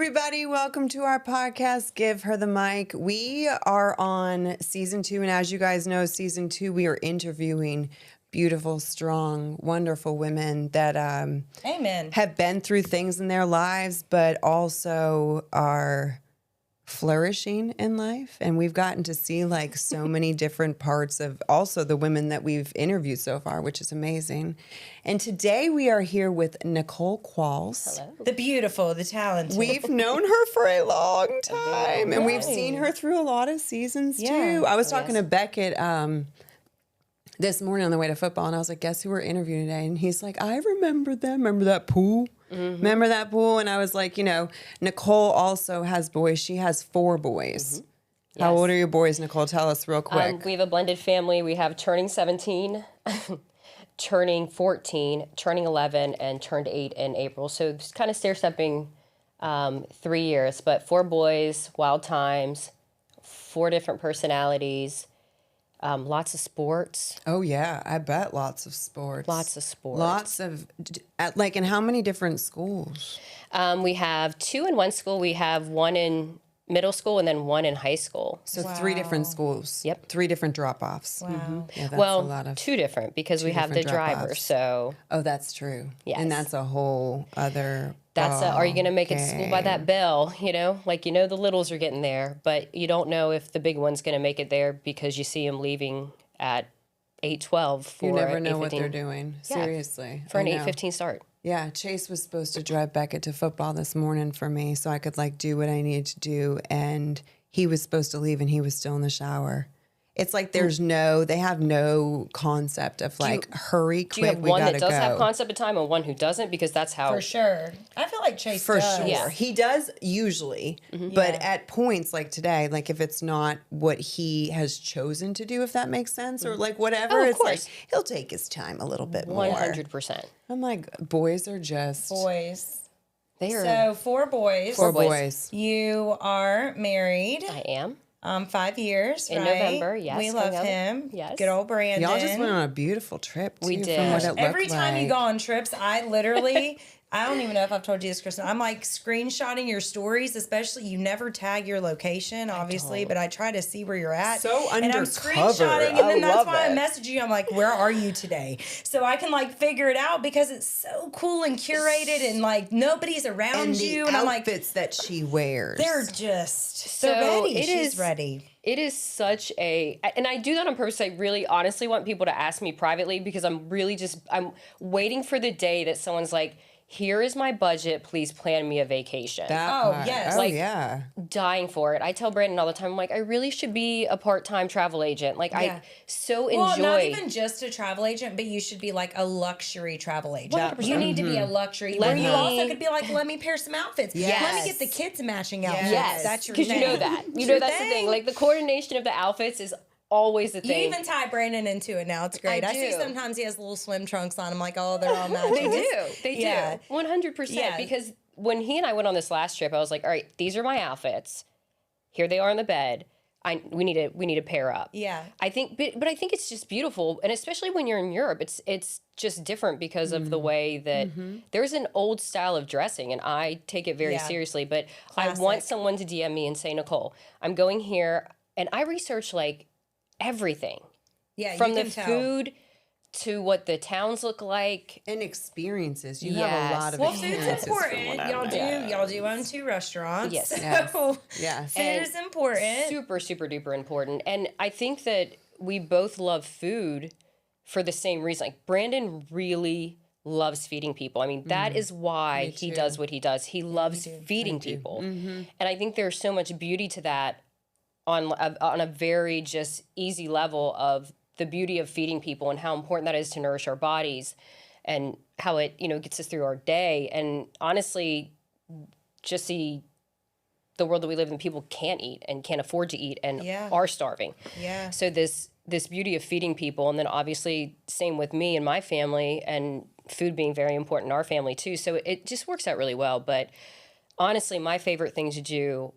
everybody. Welcome to our podcast, Give Her the Mic. We are on season 2, and as you guys know, season 2, we are interviewing beautiful, strong, wonderful women that Amen. have been through things in their lives, but also are flourishing in life. And we've gotten to see like so many different parts of also the women that we've interviewed so far, which is amazing. And today we are here with Nicole Quals. Hello. The beautiful, the talented. We've known her for a long time, and we've seen her through a lot of seasons too. I was talking to Beckett this morning on the way to football, and I was like, guess who we're interviewing today? And he's like, I remember them. Remember that pool? Remember that pool? And I was like, you know, Nicole also has boys. She has 4 boys. How old are your boys, Nicole? Tell us real quick. We have a blended family. We have turning 17, turning 14, turning 11, and turned 8 in April. So it's kind of stair-stepping 3 years. But 4 boys, wild times, 4 different personalities. Lots of sports. Oh, yeah. I bet lots of sports. Lots of sports. Lots of, like, in how many different schools? We have 2 in one school. We have 1 in middle school and then 1 in high school. So 3 different schools. Yep. 3 different drop-offs. Wow. Yeah, that's Well, a lot of 2 different because we have the driver. So Oh, that's true. Yes. And that's a whole other are you going to make it to school by that bell? You know, like, you know, the littles are getting there, but you don't know if the big one's going to make it there because you see them leaving at 8:12 for You never know 8:15. what they're doing. Yeah, Seriously. for an I know. 8:15 start. Yeah, Chase was supposed to drive Beckett to football this morning for me so I could like do what I needed to do, and he was supposed to leave and he was still in the shower. It's like they have no concept of like, hurry, Do you quick, have we one gotta that does go. have concept of time and one who doesn't? Because that's how. For sure. I feel like Chase For does. sure. Yeah. He does usually, but at points like today, like if it's not what he has chosen to do, if that makes sense, or like whatever, Oh, of it's like course. he'll take his time a little bit more. 100%. I'm like, boys are just Boys. They are. So 4 boys. 4 boys. boys. You are married. I am. 5 years, In right? November, yes, We coming love up. him. Yes. Good old Brandon. Y'all just went on a beautiful trip, too, We from did. what it looked Every time like. you go on trips, I literally, I don't even know if I've told you this, Kristen. I'm like screenshotting your stories, especially you never tag your location, obviously, but I try to see where you're at. So and I'm undercover. screenshotting, and then I that's love why I it. message you. I'm like, where are you today? So I can like figure it out because it's so cool and curated, and like nobody's around and the you, and I'm like, outfits that she wears. they're just So they're ready. it She's is- ready. It is such a, and I do that on purpose. I really honestly want people to ask me privately because I'm waiting for the day that someone's like, here is my budget, please plan me a vacation. That Oh, part. yes. Oh, Like, yeah. Dying for it. I tell Brandon all the time, I'm like, I really should be a part-time travel agent. Like, Yeah. I so enjoy. Well, not even just a travel agent, but you should be like a luxury travel agent. 100%. You need to be a luxury. Where you also could be like, let me pair some outfits. Yes. Let me get the kids matching outfits. Yes, That's your because you know thing. that. You It's know your that's the thing. thing. Like, the coordination of the outfits is always the You thing. even tie Brandon into it now. It's great. I see do. sometimes he has little swim trunks on. I'm like, oh, they're all matching. They do. They Yeah. do. 100%. Yeah. Because when he and I went on this last trip, I was like, all right, these are my outfits. Here they are on the bed. We need to pair up. Yeah. I think, but I think it's just beautiful, and especially when you're in Europe, it's just different because of the way that there's an old style of dressing, and I take it very Yeah. seriously. But I Classic. want someone to DM me and say, Nicole, I'm going here, and I research like everything Yeah, from you the can tell. food to what the towns look like. And experiences. You have a Yes. lot of Well, experiences. food's important. from Y'all do own 2 restaurants. Yes. So Yes. food is important. Super, super duper important. And I think that we both love food for the same reason. Like, Brandon really loves feeding people. I mean, that is why he does what he does. He loves feeding people. And I think there's so much beauty to that on a very just easy level of the beauty of feeding people and how important that is to nourish our bodies and how it, gets us through our day. And honestly, just the world that we live in, people can't eat and can't afford to eat and Yeah. are starving. Yeah. So this beauty of feeding people, and then obviously same with me and my family, and food being very important in our family too. So it just works out really well. But honestly, my favorite thing to do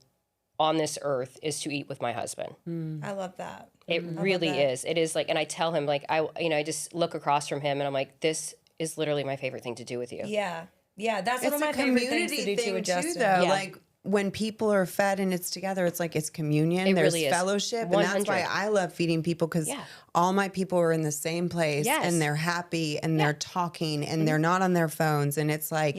on this earth is to eat with my husband. I love that. It really is. It is like, and I tell him like, I just look across from him and I'm like, this is literally my favorite thing to do with you. Yeah. Yeah, that's It's one of my a favorite things community to do thing too, too, Justin. though. Yeah. Like when people are fed and it's together, it's like it's communion. It There's really is. fellowship. 100. And that's why I love feeding people, because all my people are in the same place and they're happy and they're talking and they're not on their phones. And it's like,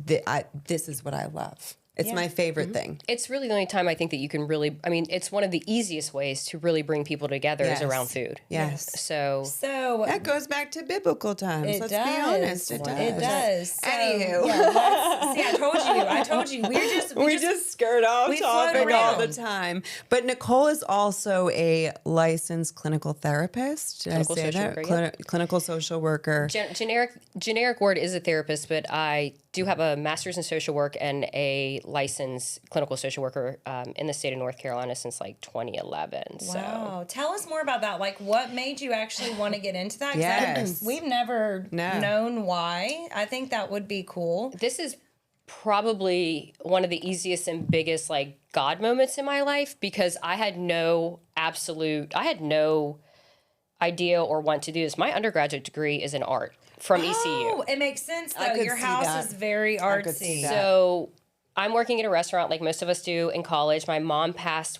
this is what I love. It's my favorite thing. It's really the only time I think that you can really, I mean, it's one of the easiest ways to really bring people together is around food. Yes. So that goes back to biblical times. Let's be honest. It does. It does. So, Anywho. See, I told you. We just skirt off topic all the around. time. But Nicole is also a licensed clinical therapist. Did Clinical I say social that? worker, Clinical social worker. generic word is a therapist, but I do have a master's in social work and a licensed clinical social worker in the state of North Carolina since like 2011. Wow. Tell us more about that. Like, what made you actually want to get into that? 'Cause Yes. we've never known why. I think that would be cool. This is probably one of the easiest and biggest like God moments in my life, because I had no idea or want to do this. My undergraduate degree is in art from ECU. Oh, it makes sense though. could Your see house that. is very artsy. see that. So I'm working at a restaurant like most of us do in college. My mom passed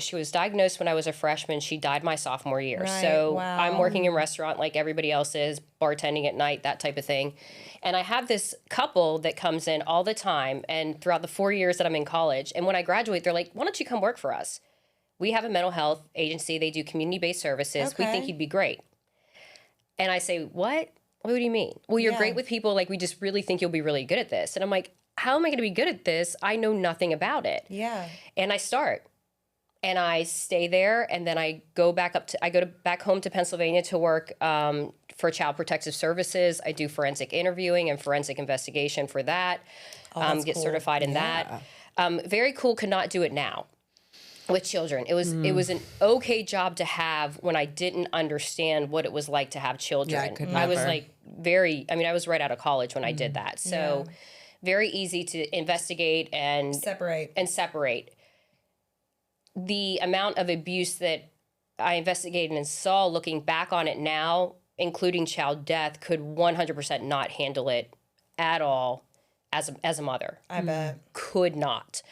she was diagnosed when I was a freshman. She died my sophomore year. Right, So wow. I'm working in a restaurant like everybody else is, bartending at night, that type of thing. And I have this couple that comes in all the time and throughout the 4 years that I'm in college. And when I graduate, they're like, why don't you come work for us? We have a mental health agency. They do community-based services. We think you'd be great. And I say, what? What do you mean? Well, you're great with people. Like, we just really think you'll be really good at this. And I'm like, how am I going to be good at this? I know nothing about it. Yeah. And I start. And I stay there. And then I go back back home to Pennsylvania to work for Child Protective Services. I do forensic interviewing and forensic investigation for that. Get certified in that. Very cool. Could not do it now. With children. It was an okay job to have when I didn't understand what it was like to have children. I could I was never. like I was right out of college when I did that. So very easy to investigate and separate. The amount of abuse that I investigated and saw looking back on it now, including child death, could 100% not handle it at all as a mother. I bet. Could not.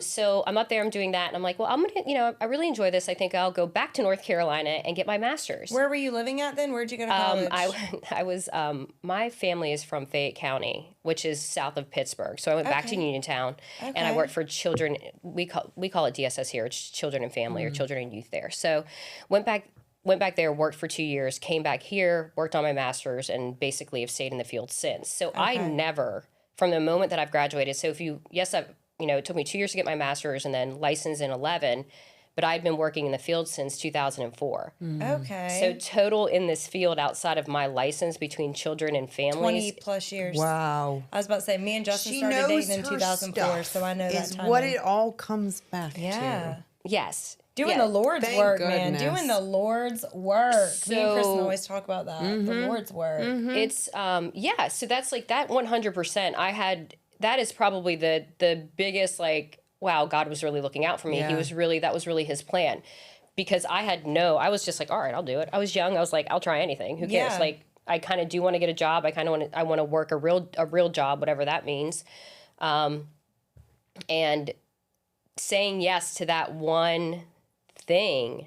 So I'm up there, I'm doing that, and I'm like, well, I'm going to, I really enjoy this. I think I'll go back to North Carolina and get my master's. Where were you living at then? Where'd you go to college? I was, my family is from Fayette County, which is south of Pittsburgh. So I went back to Uniontown, and I worked for children. We call it DSS here. It's children and family or children and youth there. So went back there, worked for 2 years, came back here, worked on my master's, and basically have stayed in the field since. So I never, from the moment that I've graduated, so it took me 2 years to get my master's and then licensed in 11, but I'd been working in the field since 2004. Okay. So total in this field outside of my license between children and families. 20 plus years. Wow. I was about to say, me and Justin She started knows dating in her 2004, stuff so I know that is time. what it all comes back Yeah. to. Yes. Doing the Lord's Thank work, goodness. man. Doing the Lord's work. Me and Kristen So- always talk about that. The Lord's work. It's so that's like that 100%. That is probably the biggest like, wow, God was really looking out for me. Yeah. That was really his plan. Because I was just like, all right, I'll do it. I was young. I was like, I'll try anything. Who cares? Yeah. Like, I kind of do want to get a job. I want to work a real job, whatever that means. And saying yes to that one thing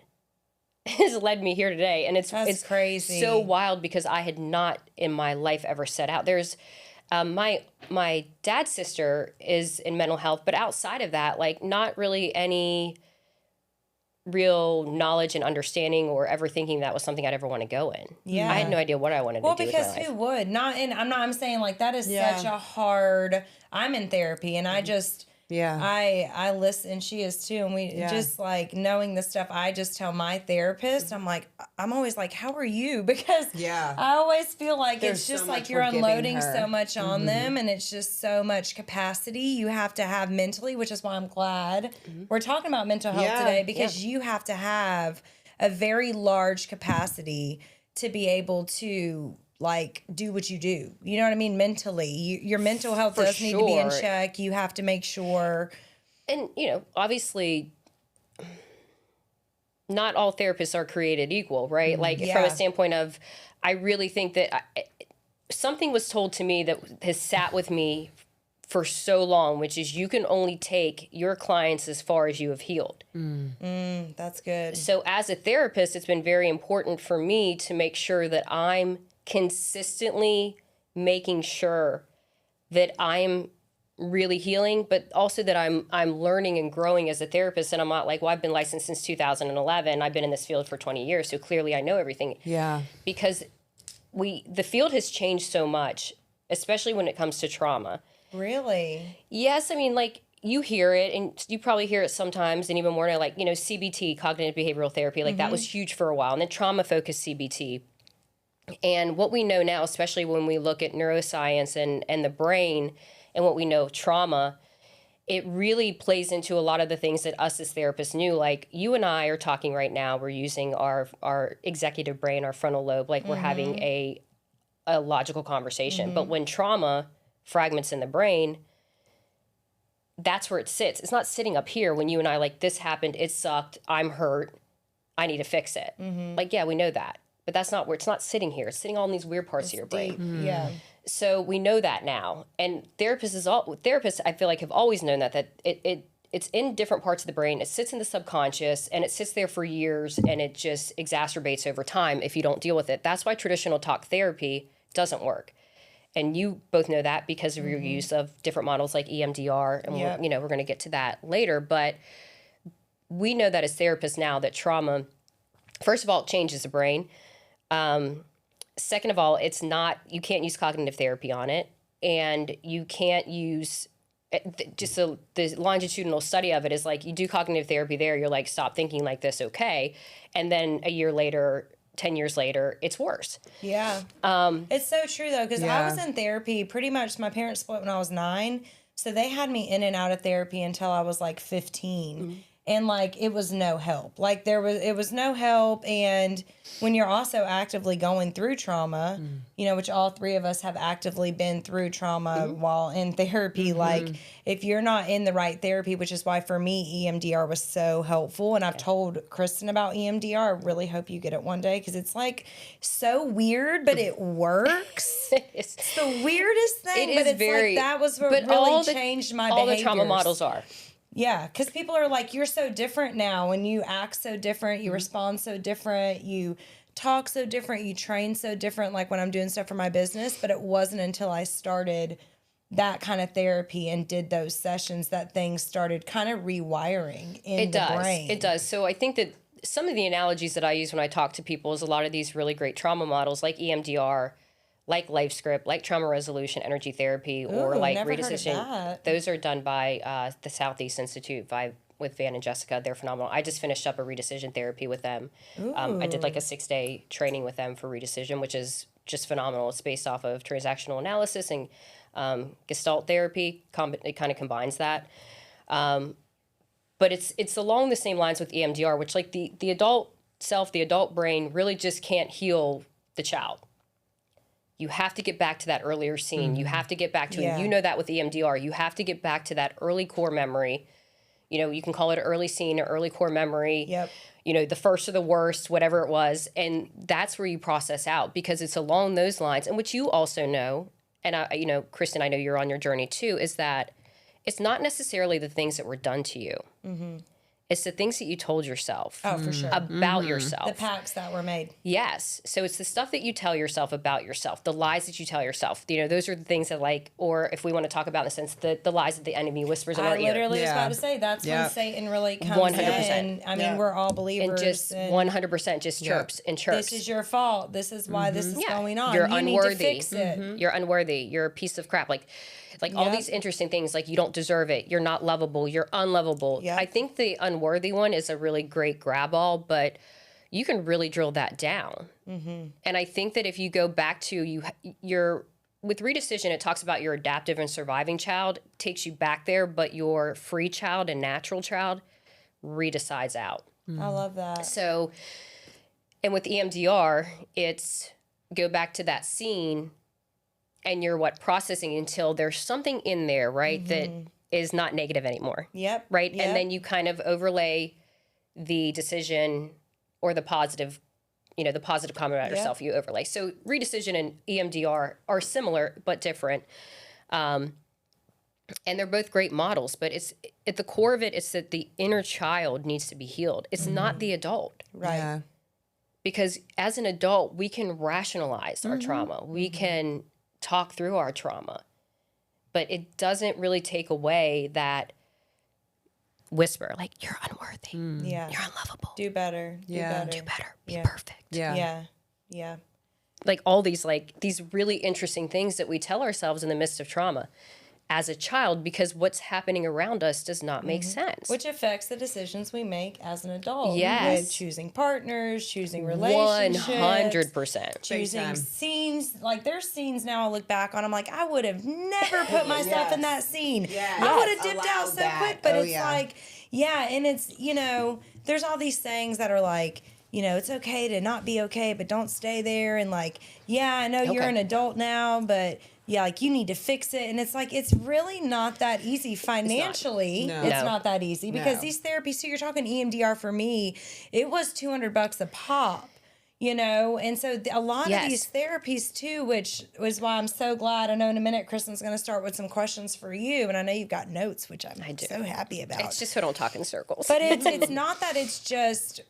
has led me here today. And it's crazy. So wild because I had not in my life ever set out. There's my dad's sister is in mental health, but outside of that, like not really any real knowledge and understanding or ever thinking that was something I'd ever want to go in. Yeah. I had no idea what I wanted to do with my because life. who would? I'm saying like that is such a hard, I'm in therapy and I just, I listen, she is too. And we just like knowing the stuff I just tell my therapist, I'm always like, how are you? Because I always feel like There's it's just so like much you're we're giving unloading her. so much on them and it's just so much capacity you have to have mentally, which is why I'm glad we're talking about mental health today because you have to have a very large capacity to be able to like do what you do. You know what I mean? Mentally, your mental health does need to be in check. You have to make sure. And, obviously not all therapists are created equal, right? Like from a standpoint of, I really think that something was told to me that has sat with me for so long, which is you can only take your clients as far as you have healed. That's good. So as a therapist, it's been very important for me to make sure that I'm consistently making sure that I'm really healing, but also that I'm learning and growing as a therapist. And I'm not like, well, I've been licensed since 2011. I've been in this field for 20 years. So clearly I know everything. Yeah. Because the field has changed so much, especially when it comes to trauma. Really? Yes. I mean, like, you hear it, and you probably hear it sometimes, and even more now, like, CBT, cognitive behavioral therapy, like that was huge for a while, and then trauma-focused CBT. And what we know now, especially when we look at neuroscience and the brain and what we know of trauma, it really plays into a lot of the things that us as therapists knew. Like, you and I are talking right now, we're using our executive brain, our frontal lobe, like we're having a logical conversation. But when trauma fragments in the brain, that's where it sits. It's not sitting up here when you and I, like, this happened, it sucked, I'm hurt, I need to fix it. Like, yeah, we know that. But that's not where, it's not sitting here. It's sitting all in these weird parts of your brain. Yeah. So we know that now. And therapists, I feel like, have always known that it's in different parts of the brain. It sits in the subconscious, and it sits there for years, and it just exacerbates over time if you don't deal with it. That's why traditional talk therapy doesn't work. And you both know that because of your use of different models like EMDR, and we're going to get to that later. But we know that as therapists now that trauma, first of all, it changes the brain. Second of all, you can't use cognitive therapy on it, and you can't use the longitudinal study of it is like, you do cognitive therapy there, you're like, stop thinking like this, okay, and then a year later, 10 years later, it's worse. Yeah. It's so true, though, because I was in therapy pretty much. My parents split when I was 9, so they had me in and out of therapy until I was like 15. And like, it was no help. Like, it was no help. And when you're also actively going through trauma, which all three of us have actively been through trauma while in therapy, like, if you're not in the right therapy, which is why for me, EMDR was so helpful. And I've told Kristen about EMDR. I really hope you get it one day, because it's like so weird, but it works. It's the weirdest thing. It is, but it's very, like, that was what really changed my behaviors. All the trauma models are. Yeah, because people are like, you're so different now, and you act so different, you respond so different, you talk so different, you train so different, like when I'm doing stuff for my business. But it wasn't until I started that kind of therapy and did those sessions that things started kind of rewiring in the brain. It does. So I think that some of the analogies that I use when I talk to people is a lot of these really great trauma models like EMDR, like life script, like trauma resolution, energy therapy, or like redecision. Those are done by the Southeast Institute with Van and Jessica. They're phenomenal. I just finished up a redecision therapy with them. I did like a 6-day training with them for redecision, which is just phenomenal. It's based off of transactional analysis and Gestalt therapy. It kind of combines that. But it's along the same lines with EMDR, which, like, the adult self, the adult brain really just can't heal the child. You have to get back to that earlier scene. You have to get back to, you know that with EMDR, you have to get back to that early core memory. You can call it an early scene or early core memory. Yep. The first or the worst, whatever it was. And that's where you process out, because it's along those lines. And what you also know, and Kristen, I know you're on your journey too, is that it's not necessarily the things that were done to you. It's the things that you told yourself. Oh, for sure. About yourself. The pacts that were made. Yes. So it's the stuff that you tell yourself about yourself, the lies that you tell yourself. Those are the things that, like, or if we want to talk about in the sense that the lies that the enemy whispers in our ear. I literally was about to say, that's when Satan really comes 100%. in. I mean, we're all believers. And just 100% just chirps and chirps. This is your fault. This is why this is going on. You're you unworthy. need to fix it. You're unworthy. You're a piece of crap. Like all these interesting things, like, you don't deserve it. You're not lovable. You're unlovable. Yep. I think the unworthy one is a really great grab all, but you can really drill that down. And I think that if you go back to your with redecision, it talks about your adaptive and surviving child, takes you back there, but your free child and natural child redecides out. I love that. So, and with EMDR, it's go back to that scene, and you're processing until there's something in there, right, that is not negative anymore. Yep. Right? Yep. And then you kind of overlay the decision or the positive, the positive comment about yourself, you overlay. So redecision and EMDR are similar but different. And they're both great models, but it's at the core of it, it's that the inner child needs to be healed. It's not the adult. Right. Yeah. Because as an adult, we can rationalize our trauma. We can talk through our trauma. But it doesn't really take away that whisper, like, you're unworthy. Yeah. You're unlovable. Do better. Yeah. Do Do better. better. Be Yeah. perfect. Yeah. Yeah. Yeah. Like all these really interesting things that we tell ourselves in the midst of trauma as a child, because what's happening around us does not make sense. Which affects the decisions we make as an adult. Yes. With choosing partners, choosing relationships. 100%. Choosing time. scenes. Like, there's scenes now I look back on, I'm like, I would have never put myself in that scene. Yes. I would have dipped out Allowed so that. quick. But Oh, it's yeah. like, yeah, and it's, you know, there's all these sayings that are like, you know, it's okay to not be okay, but don't stay there. And like, yeah, I know you're Okay. an adult now, but yeah, like you need to fix it. And it's like, it's really not that easy financially. No. It's No. not that easy because No. these therapies, so you're talking EMDR for me, it was $200 a pop, you know? And so a lot Yes. of these therapies too, which was why I'm so glad. I know in a minute, Kristen's going to start with some questions for you. And I know you've got notes, which I'm do. so happy about. It's just so don't talk in circles. But it's not that it's just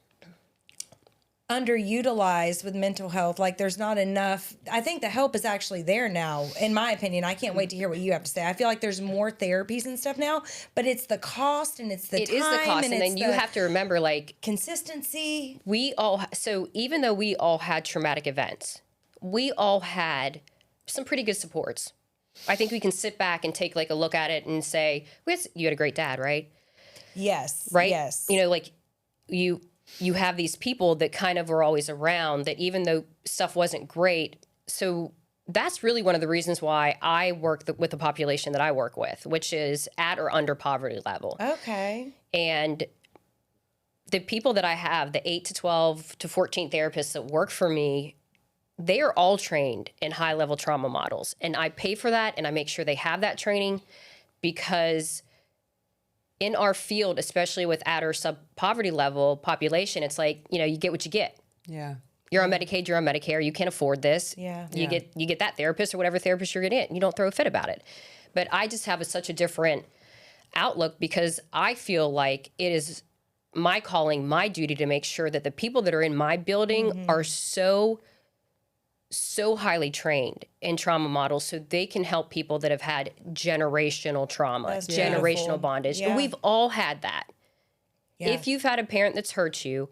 underutilized with mental health. Like there's not enough. I think the help is actually there now, in my opinion. I can't wait to hear what you have to say. I feel like there's more therapies and stuff now, but it's the cost and it's the it time is the cost. And it's then you the have to remember, like, consistency. so even though we all had traumatic events, we all had some pretty good supports. I think we can sit back and take like a look at it and say, you had a great dad, right? Yes. Right? Yes. You know, like you have these people that kind of were always around that even though stuff wasn't great. So that's really one of the reasons why I work with the population that I work with, which is at or under poverty level. Okay. And the people that I have, the 8 to 12 to 14 therapists that work for me, they are all trained in high level trauma models. And I pay for that and I make sure they have that training because in our field, especially with at or sub poverty level population, it's like, you know, you get what you get. Yeah. You're on Medicaid, you're on Medicare, you can't afford this. Yeah. You get that therapist or whatever therapist you're getting. You don't throw a fit about it. But I just have such a different outlook because I feel like it is my calling, my duty to make sure that the people that are in my building are so highly trained in trauma models so they can help people that have had generational trauma, That's generational beautiful. bondage. Yeah. And we've all had that. Yeah. If you've had a parent that's hurt you,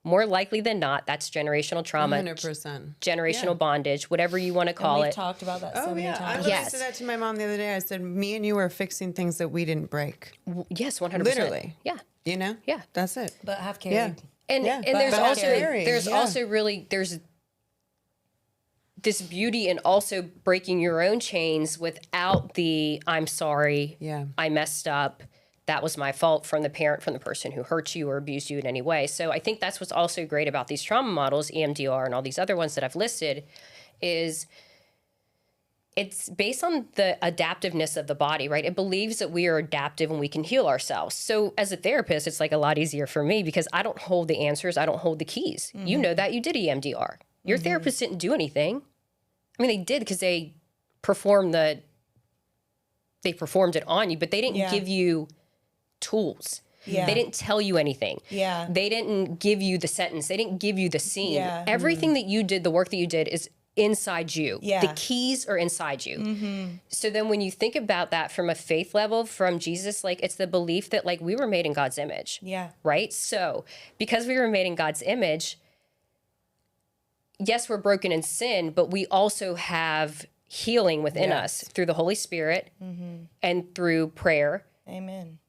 more likely than not, that's generational trauma, 100%. generational bondage, whatever you want to And call we've it. talked about that Oh, so many yeah. I times. literally Yes. said that to my mom the other day. I said, me and you are fixing things that we didn't break. Yes, 100%. Literally. Yeah. You know? Yeah. That's it. But have carried. Yeah. And Yeah. and there's But also scary. there's Yeah. also really there's this beauty in also breaking your own chains without the I'm sorry, Yeah. I messed up, that was my fault from the parent, from the person who hurt you or abused you in any way. So I think that's what's also great about these trauma models, EMDR and all these other ones that I've listed, is it's based on the adaptiveness of the body, right? It believes that we are adaptive and we can heal ourselves. So as a therapist, it's like a lot easier for me because I don't hold the answers. I don't hold the keys. You know that. You did EMDR. Your therapist didn't do anything. I mean, they did because they performed it on you, but they didn't Yeah. give you tools. Yeah. They didn't tell you anything. Yeah. They didn't give you the sentence. They didn't give you the scene. Yeah. Everything that you did, the work that you did is inside you. Yeah. The keys are inside you. So then when you think about that from a faith level, from Jesus, like it's the belief that like we were made in God's image. Yeah. Right? So because we were made in God's image, yes, we're broken in sin, but we also have healing within us through the Holy Spirit and through prayer Amen.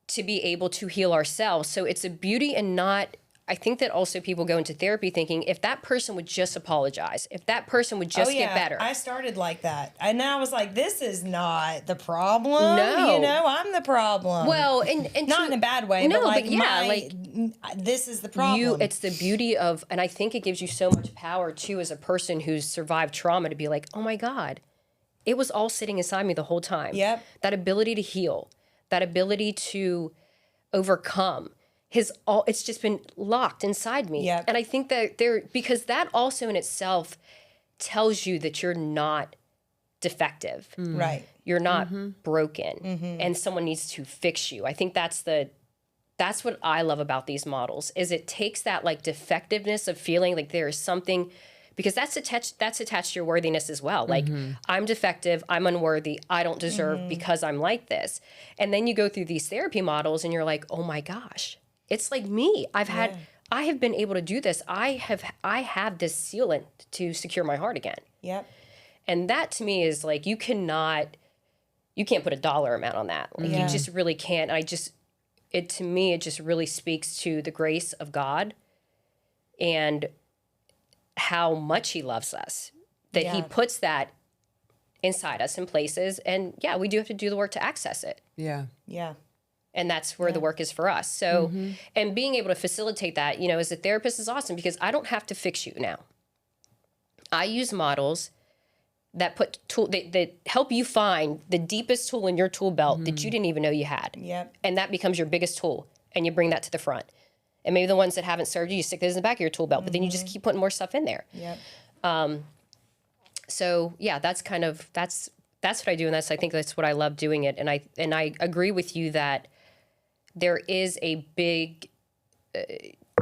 to be able to heal ourselves. So it's a beauty and not, I think that also people go into therapy thinking if that person would just apologize, if that person would just get better. I started like that. And I was like, this is not the problem. No. You know, I'm the problem. Well, and not in a bad way, No, but like, but yeah, this is the problem. it's the beauty of, and I think it gives you so much power too as a person who's survived trauma to be like, oh my God, it was all sitting inside me the whole time. Yep. That ability to heal, that ability to overcome, it's just been locked inside me. Yep. And I think that because that also in itself tells you that you're not defective. Right. You're not broken, and someone needs to fix you. I think that's what I love about these models, is it takes that like defectiveness of feeling like there is something, because that's attached to your worthiness as well. Like, I'm defective, I'm unworthy, I don't deserve because I'm like this. And then you go through these therapy models and you're like, oh my gosh, it's like me. I have been able to do this. I have this sealant to secure my heart again. Yep. And that to me is like, you can't put a dollar amount on that. Like, you just really can't. To me, it just really speaks to the grace of God and how much he loves us, that he puts that inside us in places. And yeah, we do have to do the work to access it. Yeah. Yeah. And that's where the work is for us. So, and being able to facilitate that, as a therapist is awesome, because I don't have to fix you now. I use models that that help you find the deepest tool in your tool belt that you didn't even know you had. Yep. And that becomes your biggest tool, and you bring that to the front. And maybe the ones that haven't served you stick those in the back of your tool belt, but then you just keep putting more stuff in there. Yep. So yeah, that's what I do, and I think that's what I love doing it. And I agree with you that there is a big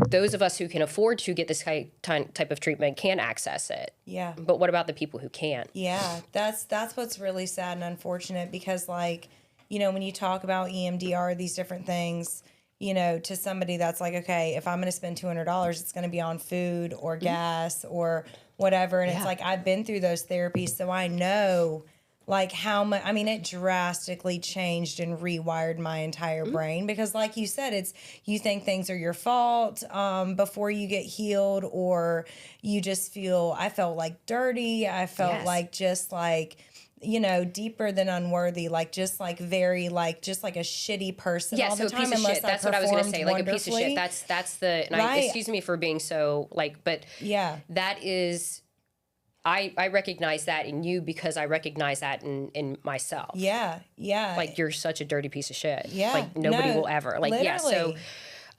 those of us who can afford to get this type of treatment can access it. Yeah. But what about the people who can't? Yeah, that's what's really sad and unfortunate, because like, when you talk about EMDR, these different things, to somebody that's like, okay, if I'm going to spend $200, it's going to be on food or gas or whatever. And it's like, I've been through those therapies, so I know like how much, it drastically changed and rewired my entire brain, because like you said, you think things are your fault before you get healed, or you just I felt like dirty. I felt like just like, deeper than unworthy, like just like very like just like a shitty person all the time. A piece of shit. That's what I was going to say. Like a piece of shit. That's the, and excuse me for being so like, but that is, I recognize that in you because I recognize that in myself. Yeah. Yeah. Like, you're such a dirty piece of shit. Yeah. Like, nobody will ever. Like, literally. So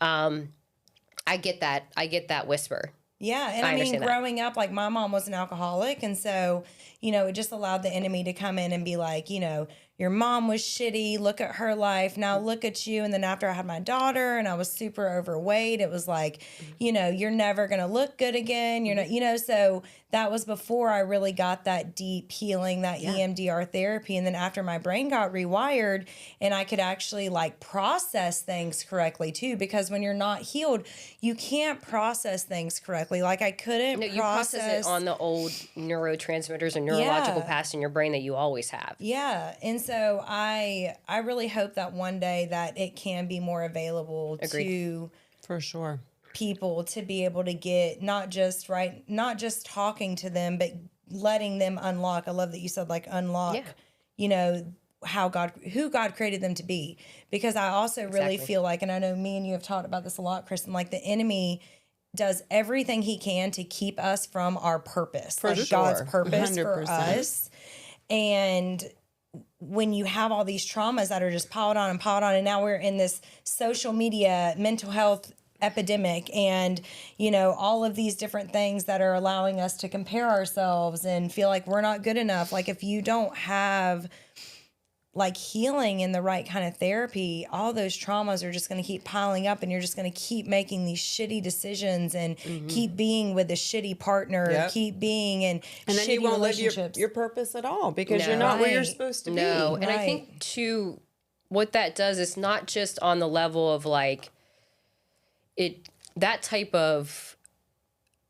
I get that. I get that whisper. Yeah. And growing up, like my mom was an alcoholic. And so, it just allowed the enemy to come in and be like, your mom was shitty. Look at her life. Now look at you. And then after I had my daughter and I was super overweight, it was like, you're never going to look good again. You're not, so that was before I really got that deep healing, that EMDR therapy. And then after my brain got rewired and I could actually like process things correctly too, because when you're not healed, you can't process things correctly. Like I couldn't you process it on the old neurotransmitters and neurological paths in your brain that you always have. Yeah. And so I really hope that one day that it can be more available to for sure people to be able to get not just talking to them, but letting them unlock. I love that you said like unlock, who God created them to be. Because I also really feel like, and I know me and you have talked about this a lot, Kristen, like the enemy does everything he can to keep us from our purpose, God's purpose 100%. For us. And when you have all these traumas that are just piled on, and now we're in this social media mental health epidemic, and all of these different things that are allowing us to compare ourselves and feel like we're not good enough. Like if you don't have like healing in the right kind of therapy, all those traumas are just going to keep piling up, and you're just going to keep making these shitty decisions and keep being with a shitty partner, keep being in and then you won't live your purpose at all, because you're not where you're supposed to be. And I think too, what that does is not just on the level of like that type of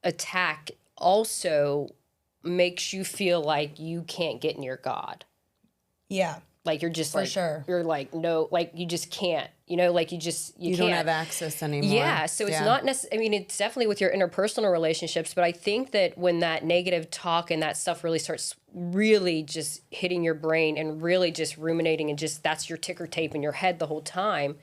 attack also makes you feel like you can't get near God. Yeah. Like you're just for like, sure. You're like, no, like you just can't, like you can't. Don't have access anymore. Yeah. So it's not necessarily, it's definitely with your interpersonal relationships, but I think that when that negative talk and that stuff really starts really just hitting your brain and really just ruminating and just, that's your ticker tape in your head the whole time,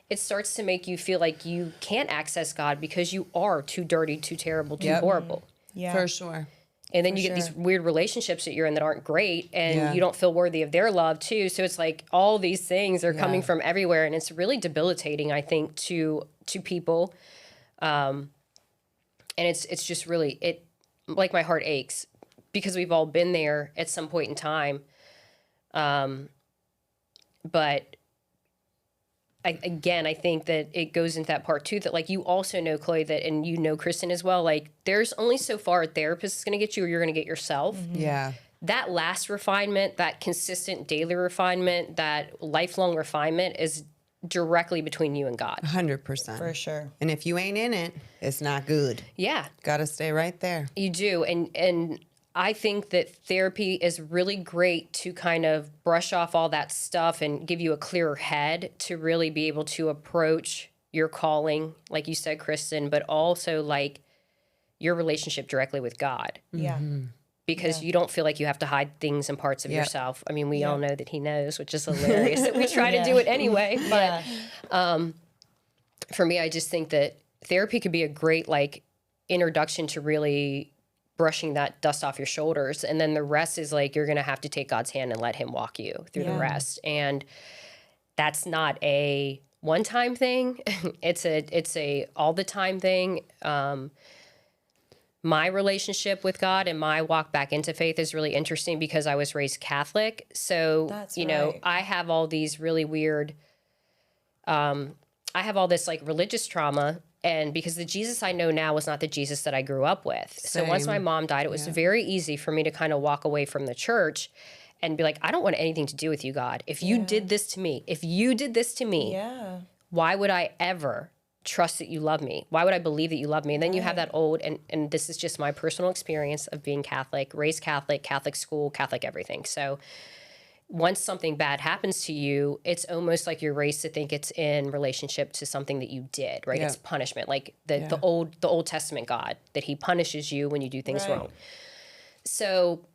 it starts to make you feel like you can't access God because you are too dirty, too terrible, too horrible. Yeah. For sure. And then you get these weird relationships that you're in that aren't great, and you don't feel worthy of their love too. So it's like all these things are coming from everywhere, and it's really debilitating, I think, to people. And it's just really, like my heart aches because we've all been there at some point in time. But I think that it goes into that part too, that like you also know, Chloe, that, and you know, Kristen as well, like there's only so far a therapist is going to get you or you're going to get yourself. Yeah. That last refinement, that consistent daily refinement, that lifelong refinement is directly between you and God. 100%. For sure. And if you ain't in it, it's not good. Yeah. Got to stay right there. You do. And I think that therapy is really great to kind of brush off all that stuff and give you a clearer head to really be able to approach your calling, like you said, Kristen, but also like your relationship directly with God. Yeah. Because you don't feel like you have to hide things and parts of yourself. I mean, we all know that he knows, which is hilarious that we try to do it anyway. But for me, I just think that therapy could be a great like introduction to really brushing that dust off your shoulders. And then the rest is like, you're going to have to take God's hand and let him walk you through the rest. And that's not a one-time thing. It's a all the time thing. My relationship with God and my walk back into faith is really interesting because I was raised Catholic. So, you know, I have all these really weird, I have all this like religious trauma. And because the Jesus I know now was not the Jesus that I grew up with. So once my mom died, it was very easy for me to kind of walk away from the church and be like, I don't want anything to do with you, God. If you did this to me, why would I ever trust that you love me? Why would I believe that you love me? And then you have that old, and this is just my personal experience of being Catholic, raised Catholic, Catholic school, Catholic everything. So once something bad happens to you, it's almost like you're raised to think it's in relationship to something that you did, right? It's punishment, like the Old Testament God, that he punishes you when you do things wrong. So,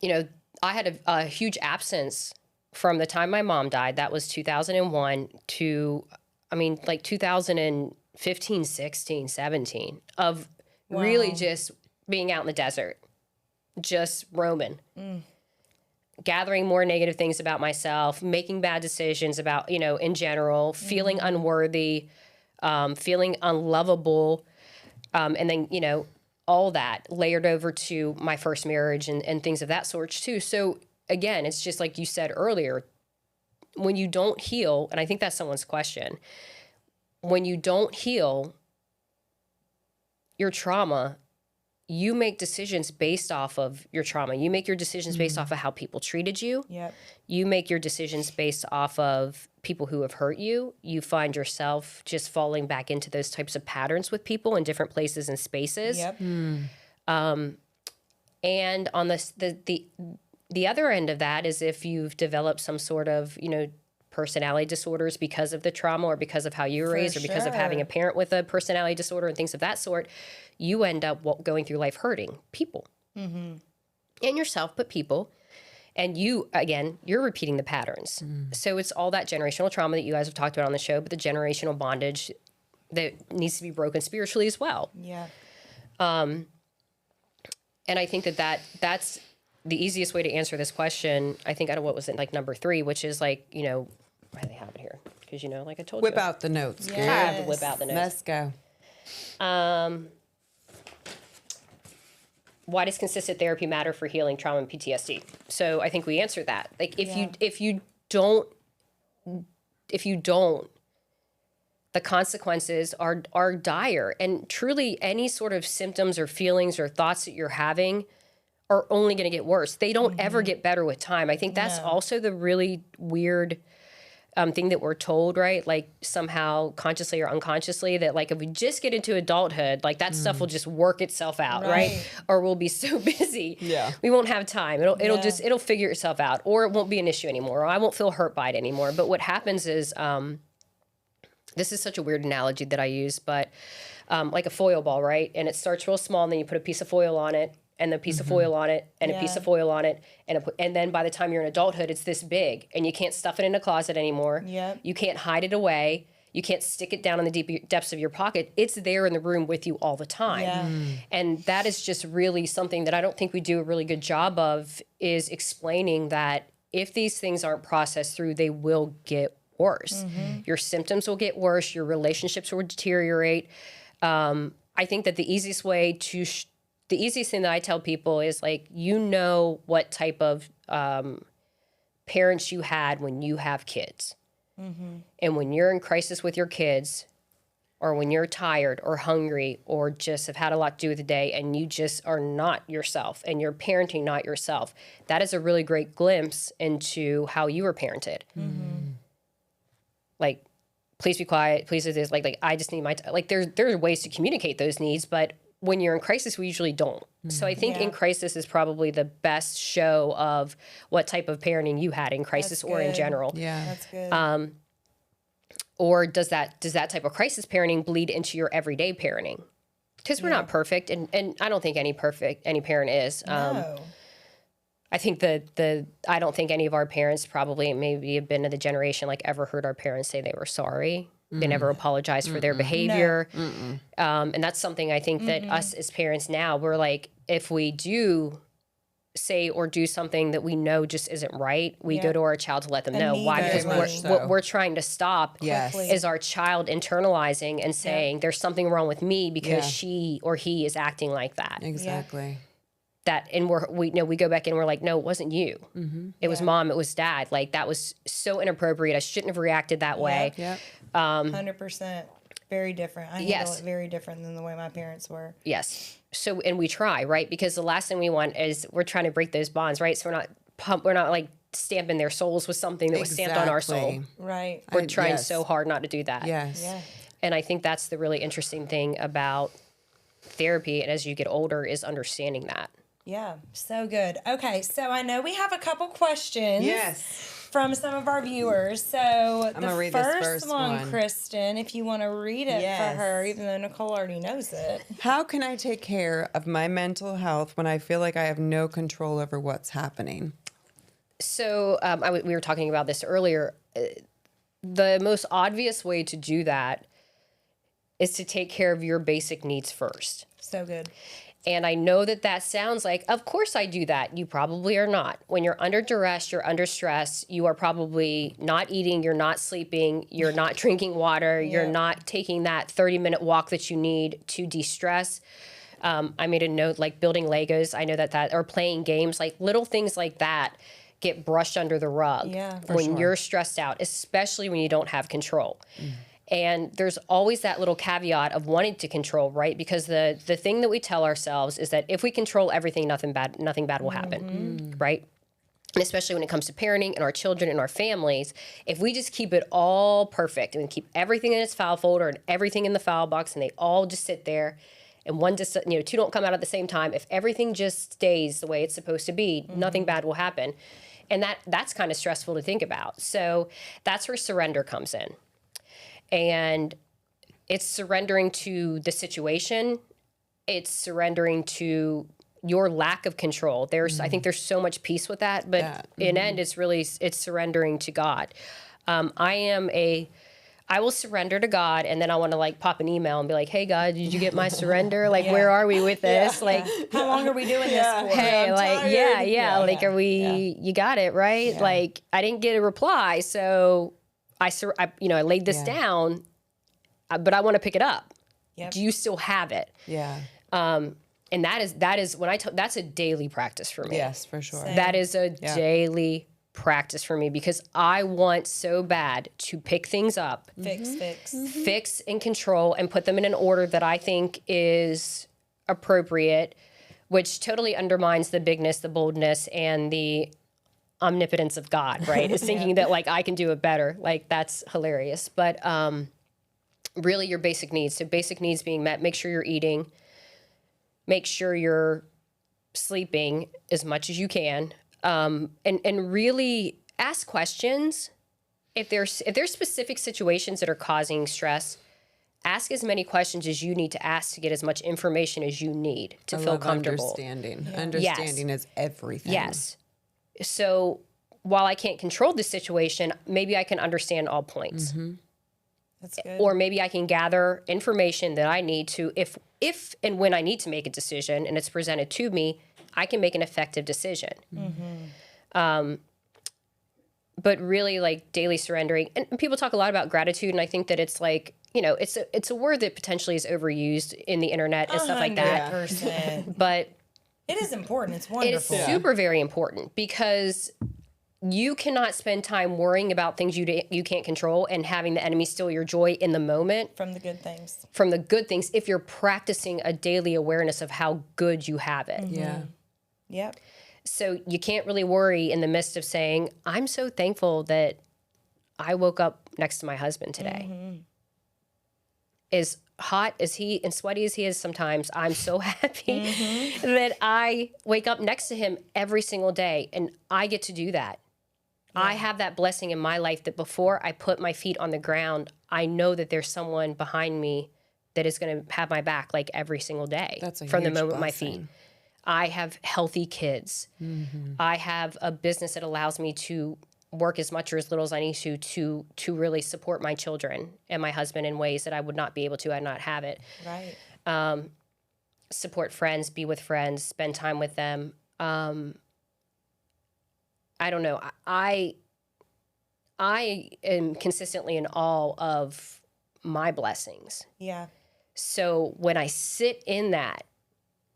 you know, I had a huge absence from the time my mom died. That was 2001 to, I mean, like 2015, 16, 17 of really just being out in the desert, just roaming. Gathering more negative things about myself, making bad decisions about, you know, in general, feeling unworthy, feeling unlovable. And then, you know, all that layered over to my first marriage and things of that sort too. So again, it's just like you said earlier, when you don't heal, and I think that's someone's question, when you don't heal your trauma, you make decisions based off of your trauma. You make your decisions based off of how people treated you. You make your decisions based off of people who have hurt you. You find yourself just falling back into those types of patterns with people in different places and spaces. And on the other end of that is if you've developed some sort of, you know, personality disorders because of the trauma or because of how you were raised or because of having a parent with a personality disorder and things of that sort, you end up going through life hurting people and yourself, but people. And you, again, you're repeating the patterns. So it's all that generational trauma that you guys have talked about on the show, but the generational bondage that needs to be broken spiritually as well. And I think that's the easiest way to answer this question. I think, what was it, like number 3, which is like, you know, why do they have it here? Because, you know, like I told you. Whip out the notes. I have to whip out the notes. Let's go. Why does consistent therapy matter for healing trauma and PTSD? So I think we answered that. Like if you don't, the consequences are dire. And truly any sort of symptoms or feelings or thoughts that you're having are only going to get worse. They don't ever get better with time. I think that's also the really weird thing that we're told, right? Like somehow consciously or unconsciously that like if we just get into adulthood, like that stuff will just work itself out, right? Or we'll be so busy. We won't have time. It'll figure itself out, or it won't be an issue anymore, or I won't feel hurt by it anymore. But what happens is, this is such a weird analogy that I use, but like a foil ball, right? And it starts real small and then you put a piece of foil on it, and a piece of foil on it, and a piece of foil on it, and then by the time you're in adulthood, it's this big, and you can't stuff it in a closet anymore. You can't hide it away. You can't stick it down in the depths of your pocket. It's there in the room with you all the time. And that is just really something that I don't think we do a really good job of, is explaining that if these things aren't processed through, they will get worse. Your symptoms will get worse. Your relationships will deteriorate. I think that the easiest way to the easiest thing that I tell people is like, you know what type of parents you had when you have kids. And when you're in crisis with your kids, or when you're tired or hungry or just have had a lot to do with the day and you just are not yourself and you're parenting not yourself, that is a really great glimpse into how you were parented. Like, please be quiet, please do this. Like I just need my like there are ways to communicate those needs, but when you're in crisis, we usually don't. So I think in crisis is probably the best show of what type of parenting you had in crisis or in general. Yeah, that's good. Or does that type of crisis parenting bleed into your everyday parenting? Because we're not perfect, and I don't think any parent is. No. I think I don't think any of our parents probably maybe have been in the generation like ever heard our parents say they were sorry. They never apologized for their behavior. And that's something I think that us as parents now, we're like, if we do say or do something that we know just isn't right, we go to our child to let them know. Why? Because what we're trying to stop is our child internalizing and saying there's something wrong with me because she or he is acting like that. Exactly. That, and we go back and we're like, no, it wasn't you. It was mom, it was dad. Like, that was so inappropriate. I shouldn't have reacted that way. 100%. Very different. I handle it very different than the way my parents were. Yes. So, and we try, right? Because the last thing we want is we're trying to break those bonds, right? So we're not like stamping their souls with something that was stamped on our soul. Right. We're trying so hard not to do that. Yes. Yeah. And I think that's the really interesting thing about therapy, and as you get older, is understanding that. Yeah, so good. Okay, so I know we have a couple questions. From some of our viewers. So I'm gonna read this first one, Kristen, if you want to read it for her, even though Nicole already knows it. How can I take care of my mental health when I feel like I have no control over what's happening? So we were talking about this earlier. The most obvious way to do that is to take care of your basic needs first. So good. And I know that sounds like, of course I do that. You probably are not. When you're under duress, you're under stress, you are probably not eating, you're not sleeping, you're not drinking water, you're not taking that 30-minute walk that you need to de-stress. I made a note, like building Legos. I know that or playing games, like little things like that get brushed under the rug when you're stressed out, especially when you don't have control. And there's always that little caveat of wanting to control, right? Because the thing that we tell ourselves is that if we control everything, nothing bad will happen, right? And especially when it comes to parenting and our children and our families, if we just keep it all perfect and keep everything in its file folder and everything in the file box, and they all just sit there, and two don't come out at the same time, if everything just stays the way it's supposed to be, nothing bad will happen. And that's kind of stressful to think about. So that's where surrender comes in. And it's surrendering to the situation. It's surrendering to your lack of control. I think there's so much peace with that, but in end, it's surrendering to God. I will surrender to God, and then I want to like pop an email and be like, hey God, did you get my surrender? Like, where are we with this? Like, how long are we doing this for? Hey, like, like, are we, you got it, right? Yeah. Like, I didn't get a reply. So I laid this down, but I want to pick it up. Yep. Do you still have it? Yeah. And that is when that's a daily practice for me. Yes, for sure. Same. That is a daily practice for me, because I want so bad to pick things up, fix and control, and put them in an order that I think is appropriate, which totally undermines the bigness, the boldness, and the omnipotence of God, right? Is thinking that like I can do it better. Like, that's hilarious. But really your basic needs. So basic needs being met, make sure you're eating, make sure you're sleeping as much as you can, and really ask questions. If there's specific situations that are causing stress, ask as many questions as you need to ask to get as much information as you need to feel comfortable. Understanding is everything. Yes. So while I can't control the situation, maybe I can understand all points. That's good. Or maybe I can gather information that I need to, if and when I need to make a decision and it's presented to me, I can make an effective decision. But really, like, daily surrendering. And people talk a lot about gratitude, and I think that it's like, you know, it's a word that potentially is overused in the internet and stuff like that. 100%. But it is important. It's it wonderful. is super very important, because you cannot spend time worrying about things you can't control and having the enemy steal your joy in the moment from the good things. From the good things, if you're practicing a daily awareness of how good you have it. Yeah. Yep. So you can't really worry in the midst of saying, I'm so thankful that I woke up next to my husband today. As hot as he and sweaty as he is sometimes, I'm so happy that I wake up next to him every single day, and I get to do that. Yeah. I have that blessing in my life that before I put my feet on the ground, I know that there's someone behind me that is going to have my back like every single day. That's a from the huge moment blessing. my feet. I have healthy kids. I have a business that allows me to work as much or as little as I need to really support my children and my husband in ways that I would not be able to. I'd not have it. Right. Support friends, be with friends, spend time with them. I don't know. I am consistently in awe of my blessings. Yeah. So when I sit in that,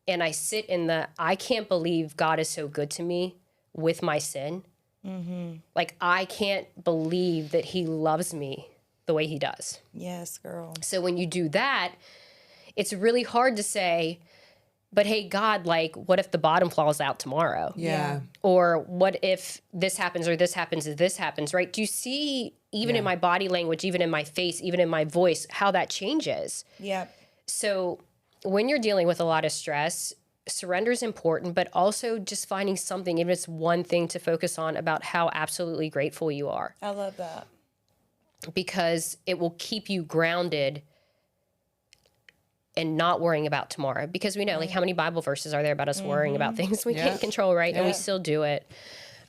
and I sit in I can't believe God is so good to me with my sin. Like, I can't believe that he loves me the way he does. Yes, girl. So when you do that, it's really hard to say, but hey, God, like, what if the bottom falls out tomorrow? Yeah. Or what if this happens or this happens or this happens, right? Do you see, even in my body language, even in my face, even in my voice, how that changes? Yep. So when you're dealing with a lot of stress, surrender is important, but also just finding something, even if it's one thing to focus on, about how absolutely grateful you are. I love that. Because it will keep you grounded and not worrying about tomorrow. Because we know, like, how many Bible verses are there about us worrying about things we can't control, right? And we still do it.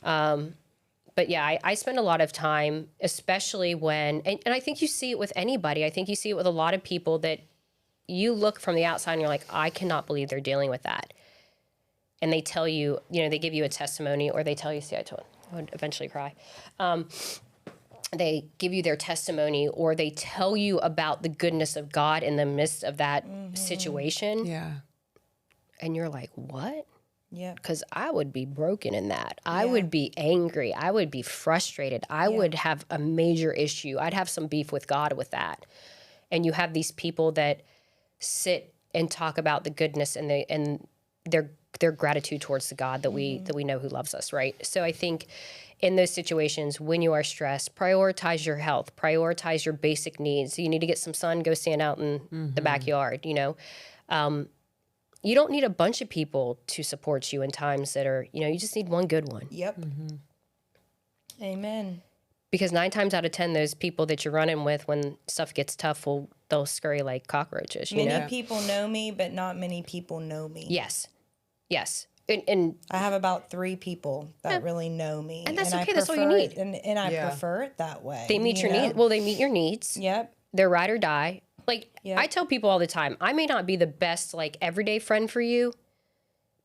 But yeah, I spend a lot of time, especially when, and I think you see it with anybody. I think you see it with a lot of people that you look from the outside and you're like, I cannot believe they're dealing with that. And they tell you, you know, they give you a testimony, or they tell you, see, I would eventually cry. They give you their testimony, or they tell you about the goodness of God in the midst of that situation. Yeah. And you're like, what? Yeah. Because I would be broken in that. I would be angry. I would be frustrated. I would have a major issue. I'd have some beef with God with that. And you have these people that sit and talk about the goodness and their gratitude towards the God that we know who loves us, right? So I think in those situations, when you are stressed, prioritize your health, prioritize your basic needs. You need to get some sun, go stand out in the backyard, you know. You don't need a bunch of people to support you in times that are, you know, you just need one good one. Yep. Amen. Because 9 times out of 10, those people that you're running with when stuff gets tough, they'll scurry like cockroaches, you know? Many people know me, but not many people know me. Yes. Yes. And I have about 3 people that really know me. And that's okay. I That's all you need. And I prefer it that way. They meet your needs. Well, they meet your needs. Yep. They're ride or die. Like, I tell people all the time, I may not be the best, like, everyday friend for you,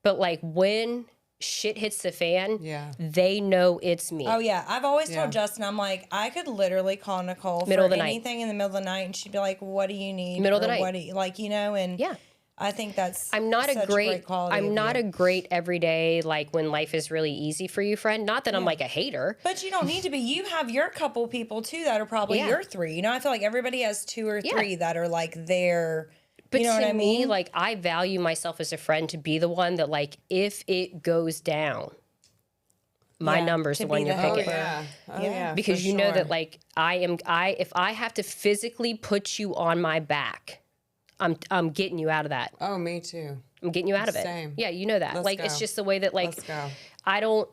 but, like, when shit hits the fan, they know it's me. Oh, yeah. I've always told Justin, I'm like, I could literally call Nicole middle for of the anything night. In the middle of the night, and she'd be like, what do you need? Middle of the night. What do you, like, you know, and I think that's I'm not such a great quality. I'm not a great everyday, like, when life is really easy for you friend. Not that I'm like a hater. But you don't need to be. You have your couple people too that are probably your 3. You know, I feel like everybody has 2 or 3 that are like their. But you know to what I mean? me, like, I value myself as a friend to be the one that, like, if it goes down, my number's the one you're picking. Because you know that, like, if I have to physically put you on my back, I'm getting you out of that. Oh, me too. I'm getting you out of it. Same. Yeah, you know that. Let's like, go. it's just the way that, like, Let's go. I don't,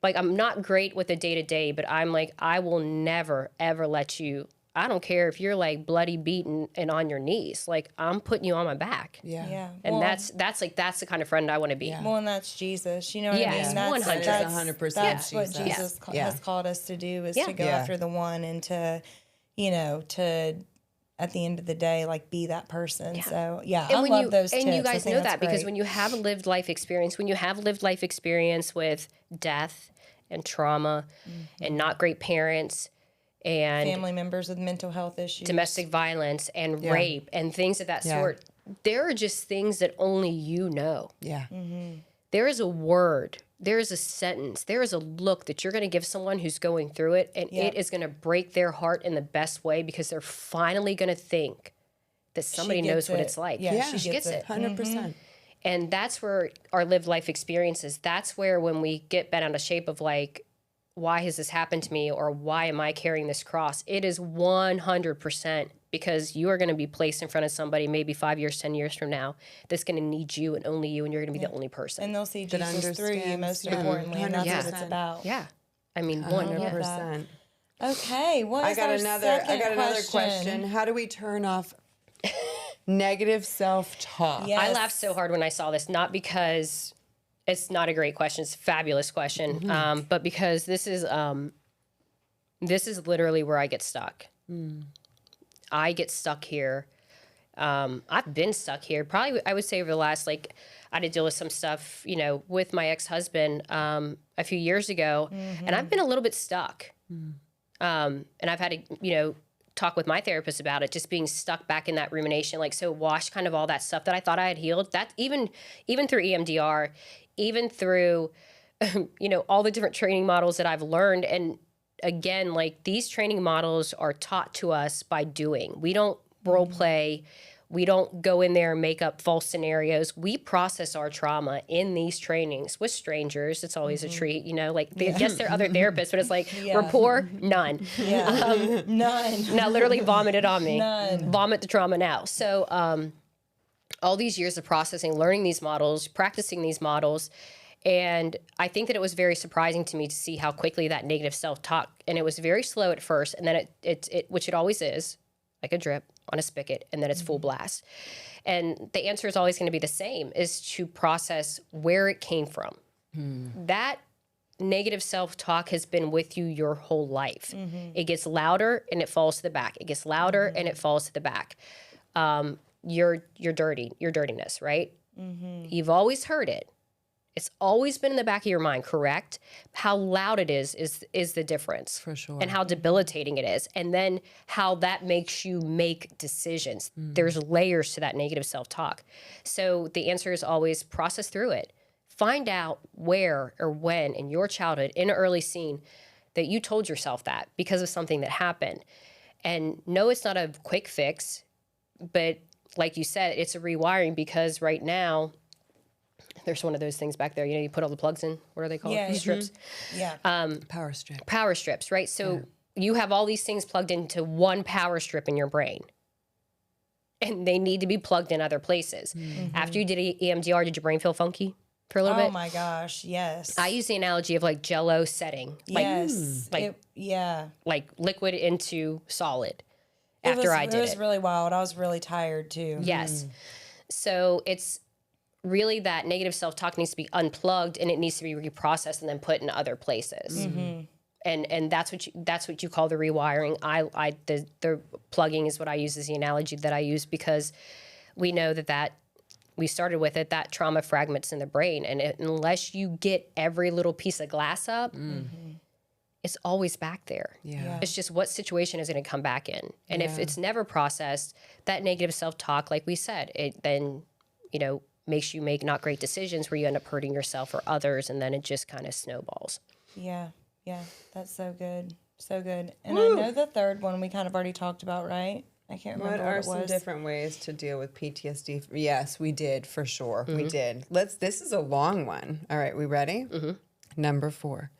like, I'm not great with the day-to-day, but I'm like, I will never, ever let you, I don't care if you're, like, bloody beaten and on your knees. Like, I'm putting you on my back. Yeah. And that's the kind of friend I want to be. Well, and that's Jesus. You know what I mean? Yes, That's 100%. That's what Jesus. Jesus has called us to do, is to go after the one and to, you know, to, at the end of the day, like, be that person. So, I love those tips. And you guys know that because great. when you have a lived life experience, with death and trauma and not great parents, and family members with mental health issues, domestic violence and rape and things of that sort. There are just things that only you know. Yeah. There is a word, there is a sentence, there is a look that you're going to give someone who's going through it, and it is going to break their heart in the best way, because they're finally going to think that somebody knows what it's like. Yeah, she gets it. 100%. And that's where our lived life experiences, that's where when we get bent out of shape of like, why has this happened to me, or why am I carrying this cross? It is 100% because you are going to be placed in front of somebody maybe 5 years, 10 years from now that's going to need you and only you, and you're going to be the only person. And they'll see Jesus through you, most importantly, and that's what it's about. Yeah. I mean, 100%. Okay, what is our another question. How do we turn off negative self-talk? Yes. I laughed so hard when I saw this, not because it's not a great question, it's a fabulous question, but because this is literally where I get stuck. I get stuck here. I've been stuck here probably, I would say, over the last, like, I had to deal with some stuff, you know, with my ex-husband a few years ago, and I've been a little bit stuck. And I've had to, you know, talk with my therapist about it, just being stuck back in that rumination, like, so wash kind of all that stuff that I thought I had healed. That even through EMDR, even through, you know, all the different training models that I've learned. And again, like, these training models are taught to us by doing. We don't role play. We don't go in there and make up false scenarios. We process our trauma in these trainings with strangers. It's always a treat, you know, like, yes, there are other therapists, but it's like, rapport, none. None. Now, literally vomited on me. None. Vomit the trauma now. So all these years of processing, learning these models, practicing these models, and I think that it was very surprising to me to see how quickly that negative self-talk, and it was very slow at first, and then it which it always is, like a drip on a spigot, and then it's full blast. And the answer is always going to be the same, is to process where it came from. That negative self-talk has been with you your whole life. It gets louder and it falls to the back. It gets louder and it falls to the back. Your dirtiness, right? You've always heard it. It's always been in the back of your mind, correct? How loud it is the difference. For sure. And how debilitating it is. And then how that makes you make decisions. There's layers to that negative self-talk. So the answer is always process through it. Find out where or when in your childhood, in an early scene, that you told yourself that because of something that happened. And no, it's not a quick fix, but like you said, it's a rewiring, because right now, there's one of those things back there. You know, you put all the plugs in. What are they called? Yeah. Strips. Yeah. Power strip. Power strips, right? So you have all these things plugged into one power strip in your brain, and they need to be plugged in other places. After you did EMDR, did your brain feel funky for a little bit? Oh my gosh, yes. I use the analogy of like Jell-O setting. Yes. Like liquid into solid after I did it. It was really wild. I was really tired too. Yes. So it's really that negative self-talk needs to be unplugged, and it needs to be reprocessed and then put in other places. And that's what you call the rewiring. The plugging is what I use as the analogy that I use, because we know that we started with it, that trauma fragments in the brain, and unless you get every little piece of glass up, it's always back there. Yeah. It's just what situation is going to come back in. And if it's never processed, that negative self-talk, like we said, it then, you know, makes you make not great decisions where you end up hurting yourself or others, and then it just kind of snowballs. Yeah, that's so good. So good. And I know the third one we kind of already talked about, right? I can't remember what it was. What are some different ways to deal with PTSD? Yes, we did, for sure. We did. This is a long one. All right, we ready? Number 4.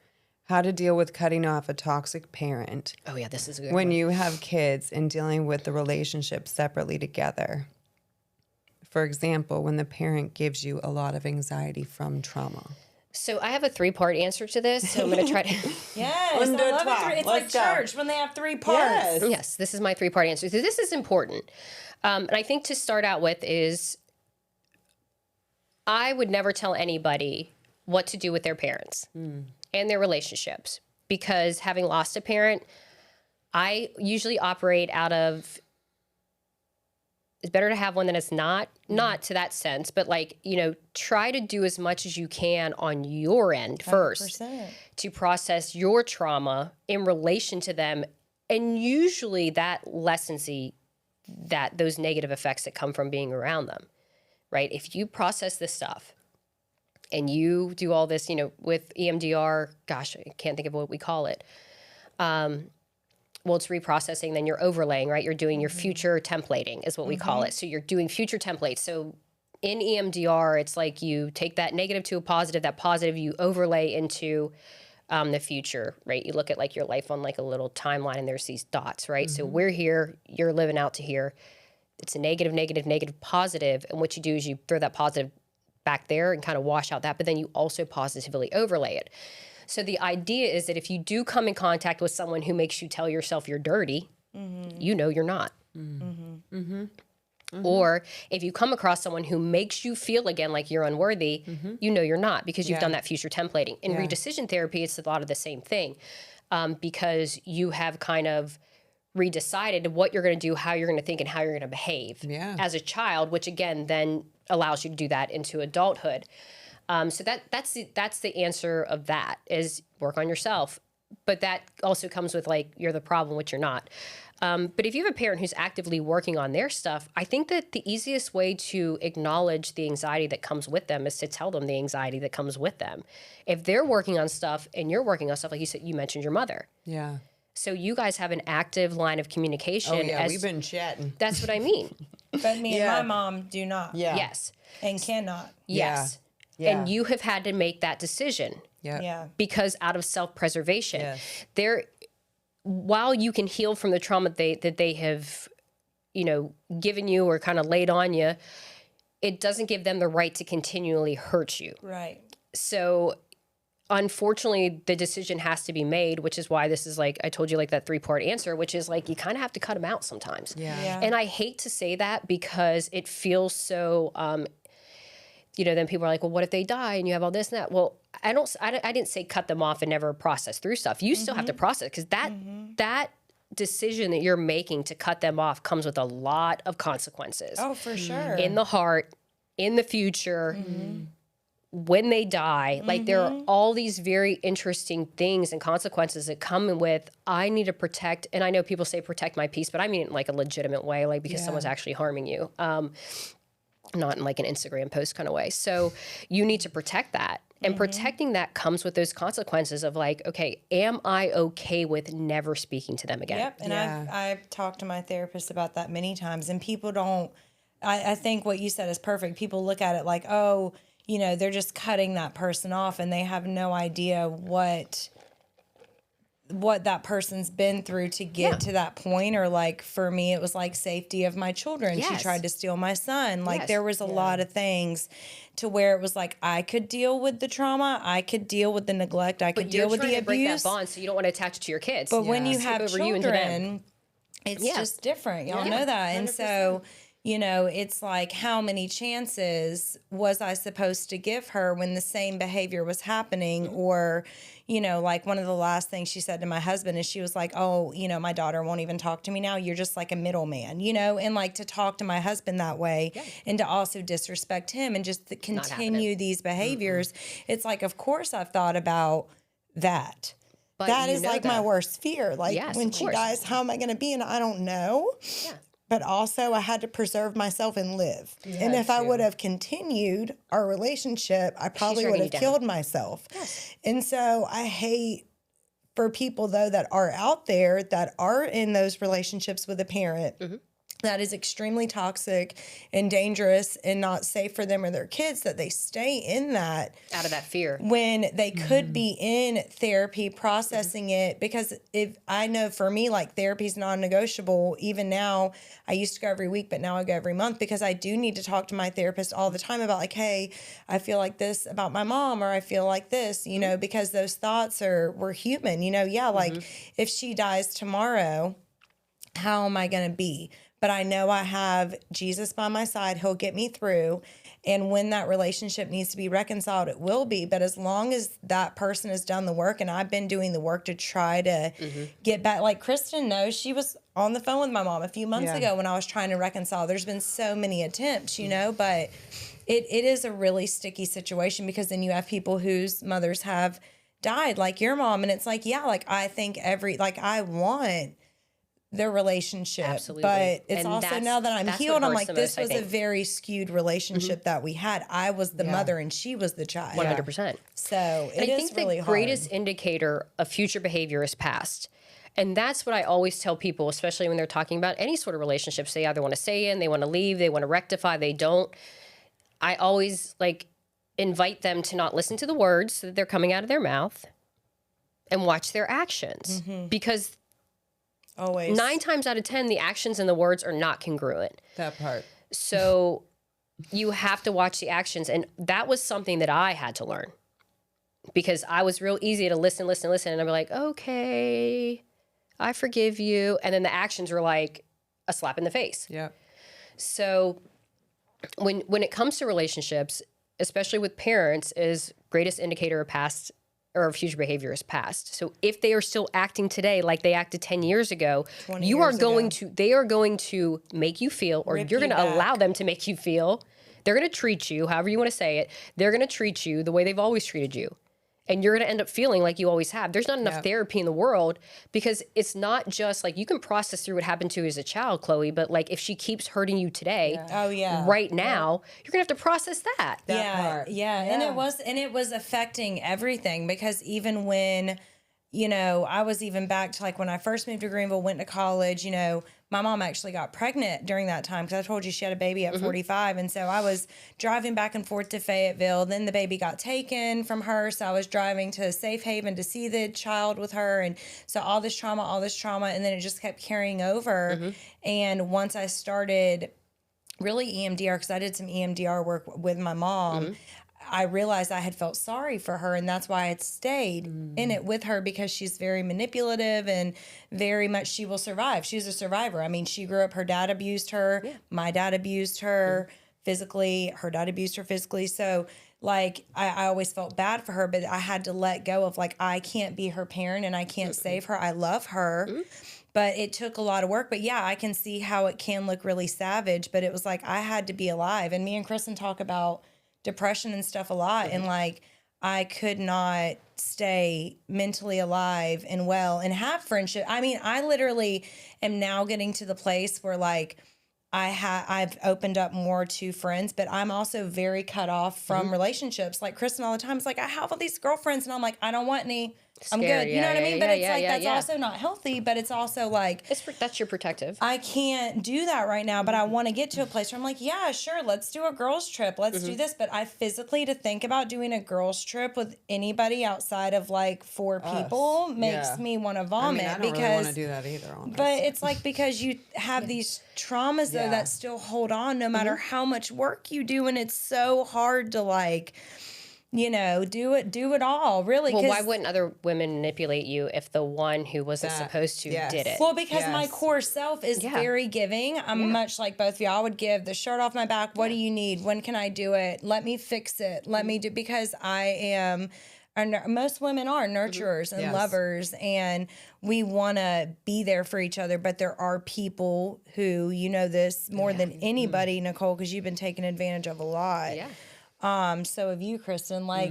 How to deal with cutting off a toxic parent. Oh yeah, this is a good when one. you have kids and dealing with the relationship separately together. For example, when the parent gives you a lot of anxiety from trauma. So I have a 3-part answer to this, so I'm going to try to... Yes, I love it. It's like church when they have 3 parts. Yes, this is my 3-part answer. So this is important. And I think to start out with is, I would never tell anybody what to do with their parents and their relationships, because having lost a parent, I usually operate out of, it's better to have one than it's not to that sense, but like, you know, try to do as much as you can on your end first 100%. to process your trauma in relation to them And usually that lessens those negative effects that come from being around them, right? If you process this stuff and you do all this, with EMDR, gosh, I can't think of what we call it. Well, it's reprocessing, then you're overlaying, right? You're doing your future templating is what we call it. So you're doing future templates. So in EMDR, it's like you take that negative to a positive, that positive you overlay into the future, right? You look at like your life on like a little timeline and there's these dots, right? So we're here, you're living out to here. It's a negative, negative, negative, positive. And what you do is you throw that positive back there and kind of wash out that, but then you also positively overlay it. So the idea is that if you do come in contact with someone who makes you tell yourself you're dirty, you know you're not. Or if you come across someone who makes you feel again like you're unworthy, you know you're not, because you've done that future templating. In redecision therapy, it's a lot of the same thing, because you have kind of redecided what you're going to do, how you're going to think, and how you're going to behave as a child, which again then allows you to do that into adulthood. So that's the answer of that, is work on yourself. But that also comes with like, you're the problem, which you're not. But if you have a parent who's actively working on their stuff, I think that the easiest way to acknowledge the anxiety that comes with them is to tell them the anxiety that comes with them. If they're working on stuff and you're working on stuff, like you said, you mentioned your mother. Yeah. So you guys have an active line of communication. Oh, yeah, we've been chatting. That's what I mean. But me and my mom do not. Yeah. Yes. And cannot. Yes. Yeah. And you have had to make that decision. Yeah. Because out of self-preservation. While you can heal from the trauma that they have, given you or kind of laid on you, it doesn't give them the right to continually hurt you. Right. So unfortunately, the decision has to be made, which is why this is like, I told you like that 3-part answer, which is like, you kind of have to cut them out sometimes. Yeah. And I hate to say that because it feels so, then people are like, well, what if they die and you have all this and that? Well, I didn't say cut them off and never process through stuff. You still have to process, because that decision that you're making to cut them off comes with a lot of consequences. Oh, for sure. In the heart, in the future, when they die. Like, there are all these very interesting things and consequences that come with, I need to protect, and I know people say protect my peace, but I mean it in like a legitimate way, like because someone's actually harming you. Not in like an Instagram post kind of way. So you need to protect that. And protecting that comes with those consequences of like, okay, am I okay with never speaking to them again? Yep. And I've talked to my therapist about that many times, and people don't, I think what you said is perfect. People look at it like, oh, they're just cutting that person off, and they have no idea what that person's been through to get to that point. Or like, for me, it was like safety of my children. She tried to steal my son. Like there was a lot of things to where it was like, I could deal with the trauma. I could deal with the neglect. I could deal with the abuse. But you're trying to break that bond, so you don't want to attach it to your kids. But when you have children, it's just different. Y'all know that. 100%. And so, it's like, how many chances was I supposed to give her when the same behavior was happening? Or, like one of the last things she said to my husband is she was like, oh, my daughter won't even talk to me now. You're just like a middleman, and like to talk to my husband that way and to also disrespect him and just to continue these behaviors. It's like, of course I've thought about that. But that is like my worst fear. Like when she dies, how am I going to be? And I don't know. Yeah. But also I had to preserve myself and live. And if I would have continued our relationship, I probably would have killed myself. Yes. And so I hate for people, though, that are out there that are in those relationships with a parent that is extremely toxic and dangerous and not safe for them or their kids, that they stay in that. Out of that fear. When they could be in therapy processing it. Because if I know for me, like therapy is non-negotiable. Even now, I used to go every week, but now I go every month, because I do need to talk to my therapist all the time about like, hey, I feel like this about my mom, or I feel like this, because those thoughts were human, like if she dies tomorrow, how am I going to be? But I know I have Jesus by my side. He'll get me through. And when that relationship needs to be reconciled, it will be. But as long as that person has done the work, and I've been doing the work to try to get back. Like Kristen knows, she was on the phone with my mom a few months ago when I was trying to reconcile. There's been so many attempts, but it is a really sticky situation, because then you have people whose mothers have died, like your mom. And it's like, like I think I want their relationship. Absolutely. But it's And also now that I'm that's what healed, I'm hurts like, the this most, I was a think. very skewed relationship that we had. I was the mother and she was the child. 100%. So And it I is think really the hard. greatest indicator of future behavior is past. And that's what I always tell people, especially when they're talking about any sort of relationships they either want to stay in, they want to leave, they want to rectify, they don't. I always like invite them to not listen to the words that they're coming out of their mouth and watch their actions. Because Always. 9 times out of 10, the actions and the words are not congruent. That part. So you have to watch the actions. And that was something that I had to learn because I was real easy to listen. And I'd be like, okay, I forgive you. And then the actions were like a slap in the face. Yeah. So when it comes to relationships, especially with parents, is greatest indicator of past or future behavior is past. So if they are still acting today like they acted 10 years ago, they are going to make you feel, or you're going to allow them to make you feel. They're going to treat you, however you want to say it, they're going to treat you the way they've always treated you. And you're going to end up feeling like you always have. There's not enough therapy in the world because it's not just like you can process through what happened to you as a child, Chloe, but like if she keeps hurting you today, right now, you're going to have to process that. And it was affecting everything because even when, you know, I was even back to like when I first moved to Greenville, went to college, you know, my mom actually got pregnant during that time because I told you she had a baby at 45. And so I was driving back and forth to Fayetteville. Then the baby got taken from her. So I was driving to Safe Haven to see the child with her. And so all this trauma. And then it just kept carrying over. And once I started really EMDR, because I did some EMDR work with my mom, I realized I had felt sorry for her, and that's why I had stayed in it with her because she's very manipulative and very much she will survive. She's a survivor. I mean, she grew up, her dad abused her. My dad abused her physically. Her dad abused her physically. So, like, I always felt bad for her, but I had to let go of, like, I can't be her parent and I can't save her. I love her. But it took a lot of work. But yeah, I can see how it can look really savage, but it was like I had to be alive. And me and Kristen talk about depression and stuff a lot. And like, I could not stay mentally alive and well and have friendship. I mean, I literally am now getting to the place where like I've opened up more to friends, but I'm also very cut off from relationships. Like Kristen all the time is like, I have all these girlfriends and I'm like, I don't want any. I'm good. You know what I mean? But it's like, that's also not healthy, but it's also like, That's your protective. I can't do that right now, but I want to get to a place where I'm like, yeah, sure. Let's do a girls trip. Let's do this. But I physically to think about doing a girls trip with anybody outside of like 4 people makes me want to vomit. I don't really want to do that either. Honestly. But it's like, because you have these traumas though that still hold on no matter how much work you do. And it's so hard to like, you know, do it all, really. Well, why wouldn't other women manipulate you if the one who wasn't supposed to did it? Well, because my core self is very giving. I'm much like both of you. I would give the shirt off my back. What do you need? When can I do it? Let me fix it. Let me do, because I am, most women are nurturers and lovers, and we want to be there for each other. But there are people who, you know this more than anybody, Nicole, because you've been taken advantage of a lot. So of you, Kristen, like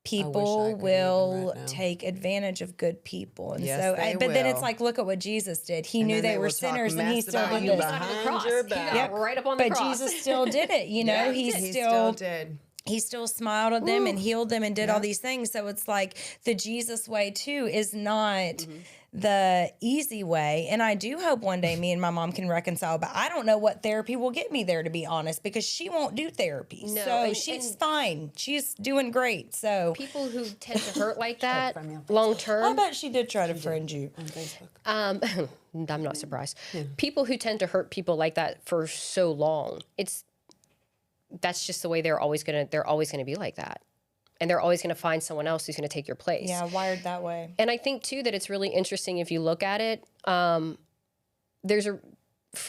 people will take advantage of good people. And but then it's like, look at what Jesus did. He knew they were sinners and he still did it. Right up on the cross. But Jesus still did it, you know, he still did. He still smiled at them and healed them and did all these things. So it's like the Jesus way too is not the easy way. And I do hope one day me and my mom can reconcile, but I don't know what therapy will get me there, to be honest, because she won't do therapy. No, so she's fine. She's doing great. So people who tend to hurt like that long term. I bet she did try to friend you on Facebook. I'm not surprised. People who tend to hurt people like that for so long, that's just the way they're always gonna be like that. And they're always going to find someone else who's going to take your place. Yeah, wired that way. And I think, too, that it's really interesting if you look at it. For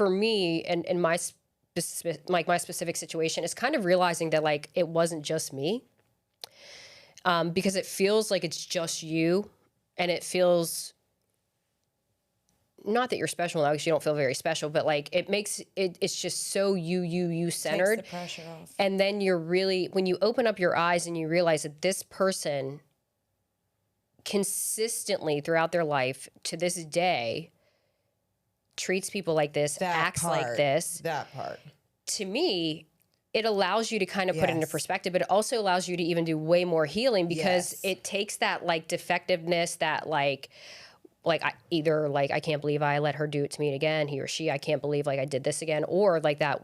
me, and my specific situation, is kind of realizing that, like, it wasn't just me. Because it feels like it's just you. And it feels, not that you're special now, because you don't feel very special, but like it makes it's just so you centered. Takes the pressure off. And then you're really, when you open up your eyes and you realize that this person consistently throughout their life to this day treats people like this, acts like this. That part. To me, it allows you to kind of put it into perspective, but it also allows you to even do way more healing because it takes that like defectiveness, that like I can't believe I let her do it to me again, he or she, I can't believe like I did this again, or like that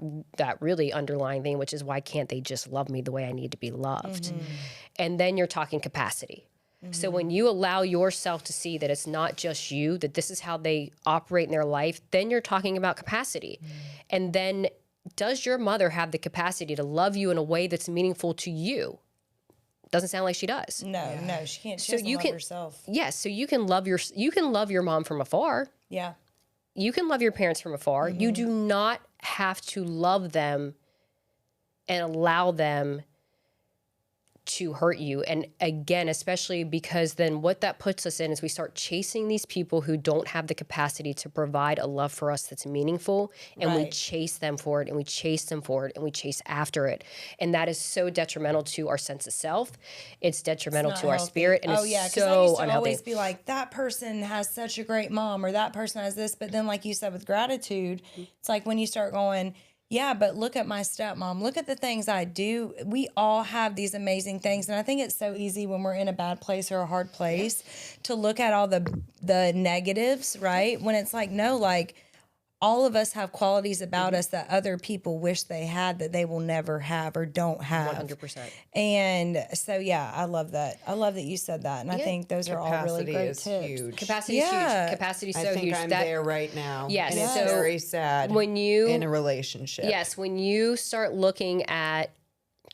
really underlying thing, which is why can't they just love me the way I need to be loved? And then you're talking capacity. So when you allow yourself to see that it's not just you, that this is how they operate in their life, then you're talking about capacity. And then does your mother have the capacity to love you in a way that's meaningful to you? Doesn't sound like she does. No, she can't. She doesn't love herself. Yes, so you can love your mom from afar. Yeah. You can love your parents from afar. You do not have to love them and allow them to hurt you. And again, especially because then what that puts us in is we start chasing these people who don't have the capacity to provide a love for us that's meaningful, and we chase them for it, and we chase them for it, and we chase after it. And that is so detrimental to our sense of self. It's detrimental to our spirit, and it's so because I used to unhealthy. always be like, that person has such a great mom, or that person has this. But then like you said with gratitude, it's like when you start going, yeah, but look at my stepmom. Look at the things I do. We all have these amazing things. And I think it's so easy when we're in a bad place or a hard place to look at all the negatives, right? When it's like, no, like all of us have qualities about us that other people wish they had that they will never have or don't have. 100%. And so, yeah, I love that. I love that you said that. And I think those are all really great tips. Huge. Capacity is huge. Capacity is so huge. I think I'm there right now. Yes. And it's So very sad when you in a relationship. Yes. When you start looking at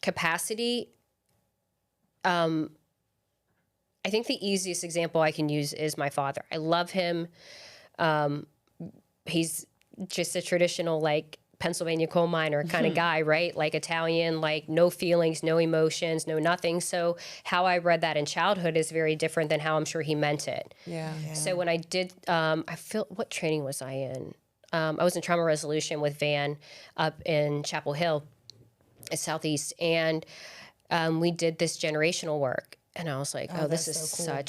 capacity, I think the easiest example I can use is my father. I love him. He's just a traditional, like, Pennsylvania coal miner kind of guy, right? Like Italian, like no feelings, no emotions, no nothing. So how I read that in childhood is very different than how I'm sure he meant it. Yeah. So when I did, what training was I in? I was in trauma resolution with Van up in Chapel Hill, Southeast. And we did this generational work. And I was like, oh this is so cool.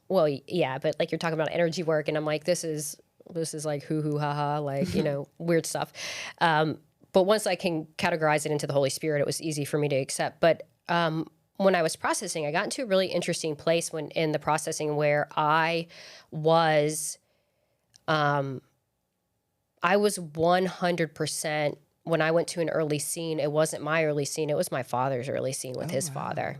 Well, yeah, but like you're talking about energy work. And I'm like, this is like hoo-hoo, ha-ha, like, you know, weird stuff. But once I can categorize it into the Holy Spirit, it was easy for me to accept. But when I was processing, I got into a really interesting place in the processing where I was 100%, when I went to an early scene, it wasn't my early scene, it was my father's early scene with his father.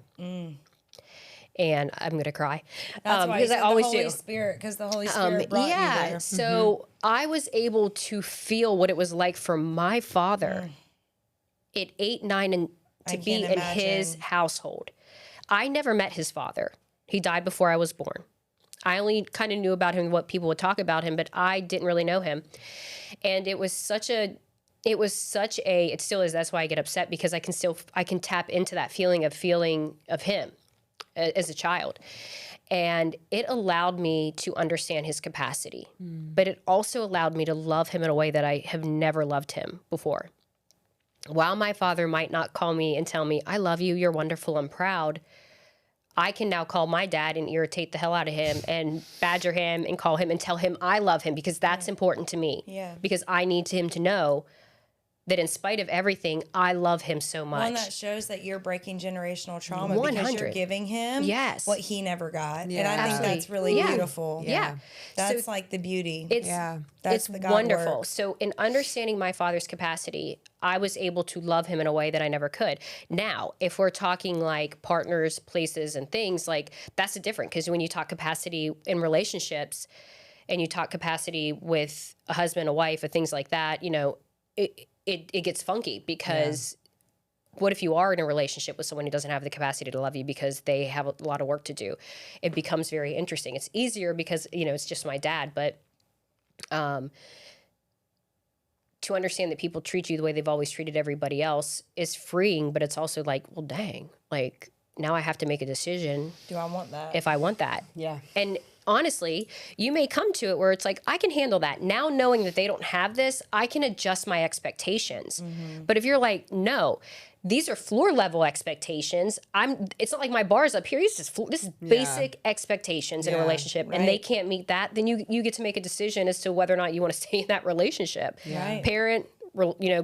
And I'm going to cry. That's why because I always the Holy do. Spirit, because the Holy Spirit brought you there. So I was able to feel what it was like for my father at 8, 9, and to be in his household. I never met his father. He died before I was born. I only kind of knew about him, what people would talk about him, but I didn't really know him. And it still is, that's why I get upset, because I can tap into that feeling of him as a child. And it allowed me to understand his capacity, but it also allowed me to love him in a way that I have never loved him before. While my father might not call me and tell me, I love you, you're wonderful, I'm proud, I can now call my dad and irritate the hell out of him and badger him and call him and tell him I love him, because that's important to me. Yeah. Because I need him to know that in spite of everything, I love him so much. Well, and that shows that you're breaking generational trauma 100. Because you're giving him what he never got. Yeah. And I think that's really beautiful. Yeah. That's so, like the beauty. It's the God wonderful. Work. So in understanding my father's capacity, I was able to love him in a way that I never could. Now, if we're talking like partners, places, and things, like that's different, because when you talk capacity in relationships and you talk capacity with a husband, a wife, or things like that, you know, it gets funky, because what if you are in a relationship with someone who doesn't have the capacity to love you because they have a lot of work to do? It becomes very interesting. It's easier because, you know, it's just my dad, but to understand that people treat you the way they've always treated everybody else is freeing, but it's also like, well, dang, like now I have to make a decision. Do I want that? If I want that. Yeah. And honestly, you may come to it where it's like, I can handle that. Now knowing that they don't have this, I can adjust my expectations. But if you're like, no, these are floor level expectations. It's not like my bar's up here. This is basic expectations in a relationship, and they can't meet that. Then you get to make a decision as to whether or not you want to stay in that relationship. Right. Parent,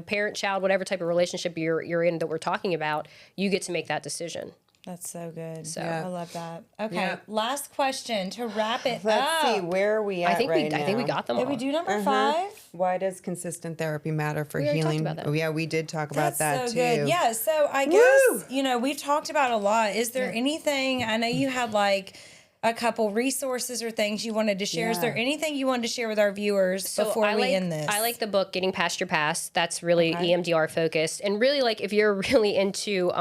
parent, child, whatever type of relationship you're in that we're talking about, you get to make that decision. That's so good. So I love that. Okay, last question to wrap it Let's up. see, where are we at I think right now? I think we got them all. Did we do number 5? Why does consistent therapy matter for already healing? talked about that. Oh, yeah, we did talk about that so too. good. Yeah, so I guess, we've talked about a lot. Is there anything, I know you had like a couple resources or things you wanted to share. Is there anything you wanted to share with our viewers before we end this? I like the book Getting Past Your Past. That's really EMDR focused. And really, like, if you're really into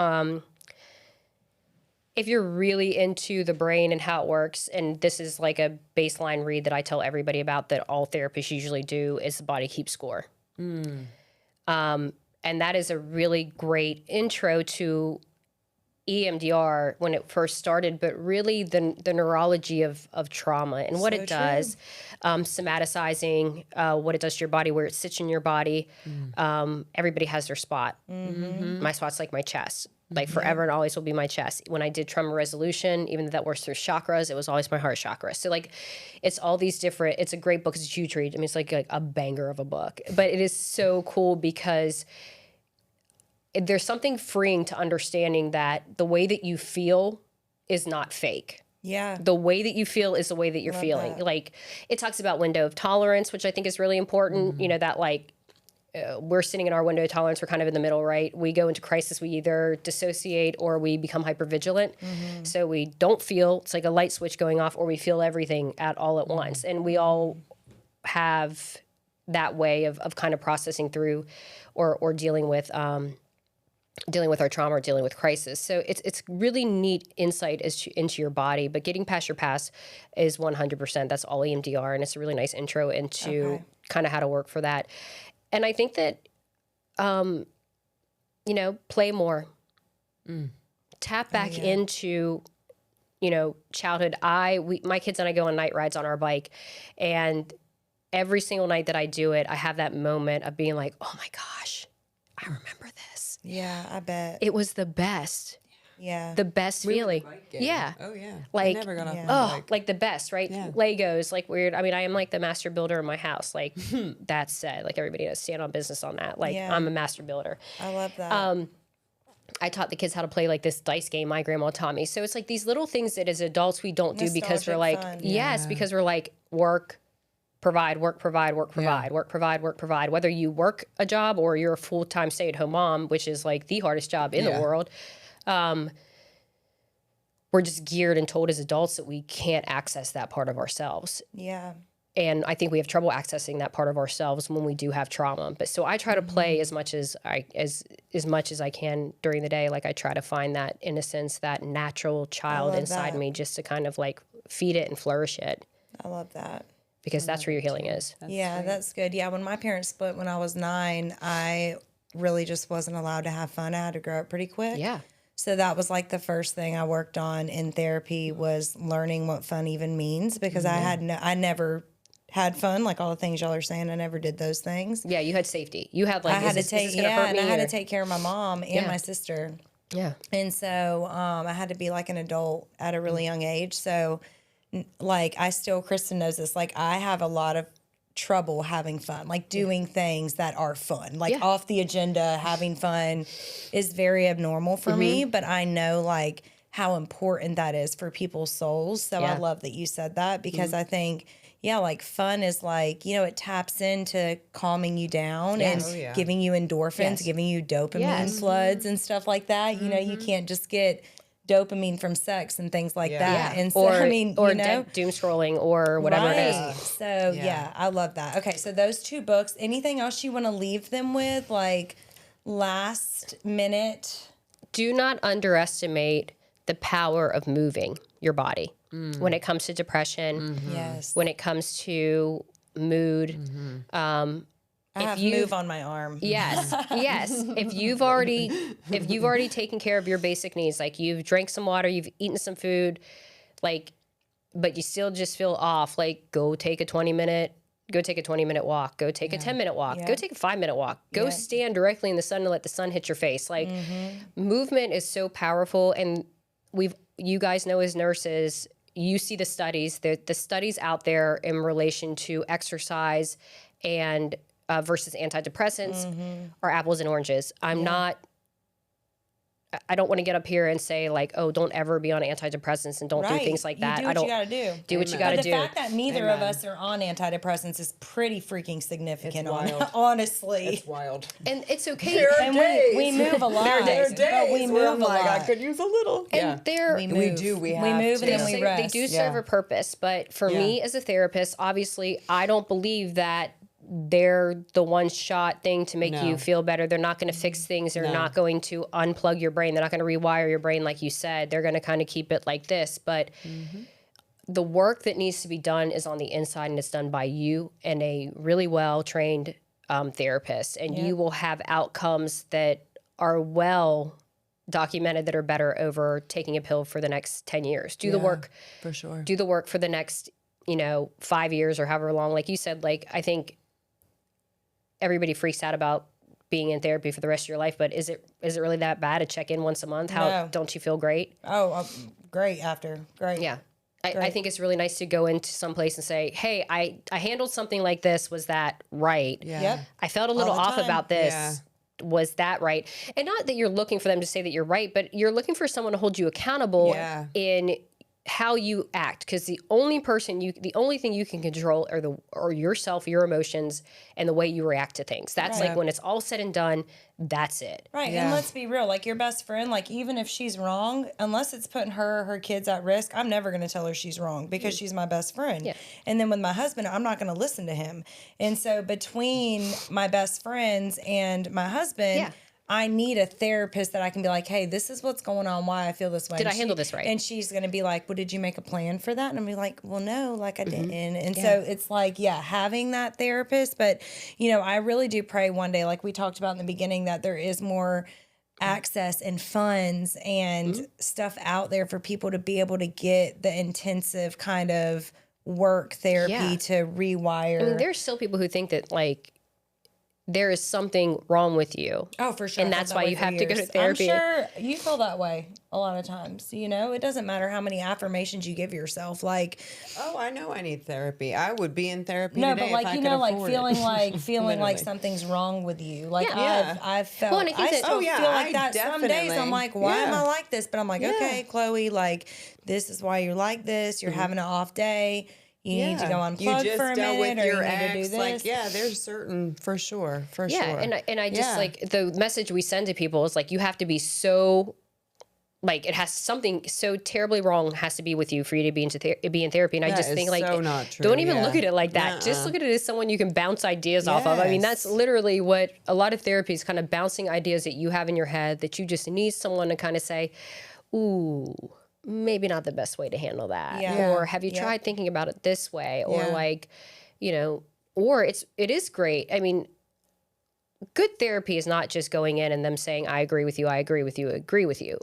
the brain and how it works, and this is like a baseline read that I tell everybody about that all therapists usually do, is The Body Keeps Score. And that is a really great intro to EMDR when it first started, but really the neurology of trauma and what it does, somaticizing, what it does to your body, where it sits in your body. Everybody has their spot. My spot's like my chest. Like forever and always will be my chest. When I did trauma resolution, even though that works through chakras, it was always my heart chakra. So like, it's all these different, it's a great book. It's a huge read. I mean, it's like a banger of a book, but it is so cool because there's something freeing to understanding that the way that you feel is not fake. Yeah. The way that you feel is the way that you're feeling. That. Like, it talks about window of tolerance, which I think is really important. You know, that like, we're sitting in our window of tolerance. We're kind of in the middle, right? We go into crisis. We either dissociate or we become hypervigilant. So we don't feel, it's like a light switch going off, or we feel everything at all at once. And we all have that way of kind of processing through or dealing with our trauma or dealing with crisis. So it's really neat insight into your body, but Getting Past Your Past is 100%. That's all EMDR. And it's a really nice intro into kind of how to work for that. And I think that, play more, tap back into, childhood. My kids and I go on night rides on our bike, and every single night that I do it, I have that moment of being like, oh my gosh, I remember this. Yeah, I bet. It was the best. Yeah. The best feeling. Yeah. Oh, yeah. Like, I never got off my bike. like the best, right? Yeah. Legos, like weird. I mean, I am like the master builder in my house. Like, that said, like everybody has stand on business on that. Like, I'm a master builder. I love that. I taught the kids how to play like this dice game my grandma taught me. So it's like these little things that as adults we don't do because we're like, fun. because we're like work, provide, work, provide, work, provide, work, provide, work, provide. Whether you work a job or you're a full-time stay-at-home mom, which is like the hardest job in the world. We're just geared and told as adults that we can't access that part of ourselves. Yeah. And I think we have trouble accessing that part of ourselves when we do have trauma. But so I try to play as much as I can during the day. Like, I try to find that innocence, that natural child inside me, just to kind of like feed it and flourish it. I love that. Because that's where your healing is. That's good. Yeah, when my parents split when I was 9, I really just wasn't allowed to have fun. I had to grow up pretty quick. Yeah. So that was like the first thing I worked on in therapy, was learning what fun even means, because I never had fun, like all the things y'all are saying. I never did those things. Yeah, you had safety. You had like, I had to take care of my mom and my sister. Yeah. And so I had to be like an adult at a really young age. So like, Kristen knows this, like I have a lot of trouble having fun, like doing things that are fun, like off the agenda. Having fun is very abnormal for me, but I know like how important that is for people's souls. So I love that you said that, because I think, like fun is like, it taps into calming you down and giving you endorphins, giving you dopamine floods and stuff like that. You can't just get dopamine from sex and things like that. And so, or doom scrolling or whatever it is. So I love that. Okay, so those 2 books. Anything else you want to leave them with, like last minute? Do not underestimate the power of moving your body when it comes to depression. Yes. When it comes to mood. I have move on my arm. Yes. If you've already taken care of your basic needs, like you've drank some water, you've eaten some food, like but you still just feel off, like go take a 20-minute walk, go take a 10-minute walk, go take a 5-minute walk, go stand directly in the sun and let the sun hit your face. Like movement is so powerful. And you guys know as nurses, you see the studies, the studies out there in relation to exercise and versus antidepressants are apples and oranges. I don't want to get up here and say like, oh, don't ever be on antidepressants and don't do things like that. You do what you got to do. Do what you got to do. The fact that neither of us are on antidepressants is pretty freaking significant. Honestly, it's wild. And it's okay. And we move a lot. There are days but we move a lot. I could use a little. And we move. We do. We move and then we rest. They do serve a purpose. But for me as a therapist, obviously, I don't believe that they're the one-shot thing to make you feel better. They're not going to fix things. They're not going to unplug your brain. They're not going to rewire your brain like you said. They're going to kind of keep it like this. But the work that needs to be done is on the inside, and it's done by you and a really well-trained therapist. And you will have outcomes that are well documented that are better over taking a pill for the next 10 years. Do the work. For sure. Do the work for the next 5 years or however long. Like you said, like I think everybody freaks out about being in therapy for the rest of your life, but is it really that bad to check in once a month? Don't you feel great? Oh, great after. Great. Yeah. I think it's really nice to go into some place and say, hey, I handled something like this. Was that right? Yeah. Yep. I felt a little off about this. Yeah. Was that right? And not that you're looking for them to say that you're right, but you're looking for someone to hold you accountable in how you act, because the only thing you can control are yourself, your emotions, and the way you react to things. That's like when it's all said and done, that's it. Right. And let's be real, like your best friend, like even if she's wrong, unless it's putting her or her kids at risk, I'm never going to tell her she's wrong because she's my best friend. Yeah. And then with my husband, I'm not going to listen to him. And so between my best friends and my husband, I need a therapist that I can be like, hey, this is what's going on, why I feel this way. Did I handle this right? And she's going to be like, well, did you make a plan for that? And I'm be like, well, no, like I didn't. And so it's like, having that therapist. But, I really do pray one day, like we talked about in the beginning, that there is more access and funds and stuff out there for people to be able to get the intensive kind of work therapy to rewire. I mean, there's still people who think that like, there is something wrong with you. Oh, for sure. And that's why you have to go to therapy. I'm sure you feel that way a lot of times. It doesn't matter how many affirmations you give yourself. Like, oh, I know I need therapy. I would be in therapy no, today but like, if I could afford feeling like something's wrong with you. Like I've felt, well, and I still feel like that some days. I'm like, why am I like this? But I'm like, okay, Chloe, like this is why you're like this. You're having an off day. You need to go unplug for a minute, or you need to do this. Like, there's certain, for sure. Yeah, and I just, like, the message we send to people is, like, you have to be so, like, it has something so terribly wrong has to be with you for you to be in therapy. And I just think, like, so not true. Don't even look at it like that. Just look at it as someone you can bounce ideas off of. I mean, that's literally what a lot of therapy is, kind of bouncing ideas that you have in your head that you just need someone to kind of say, ooh, maybe not the best way to handle that. Or have you tried thinking about it this way? Or like, or it is great. I mean, good therapy is not just going in and them saying, I agree with you, I agree with you, agree with you.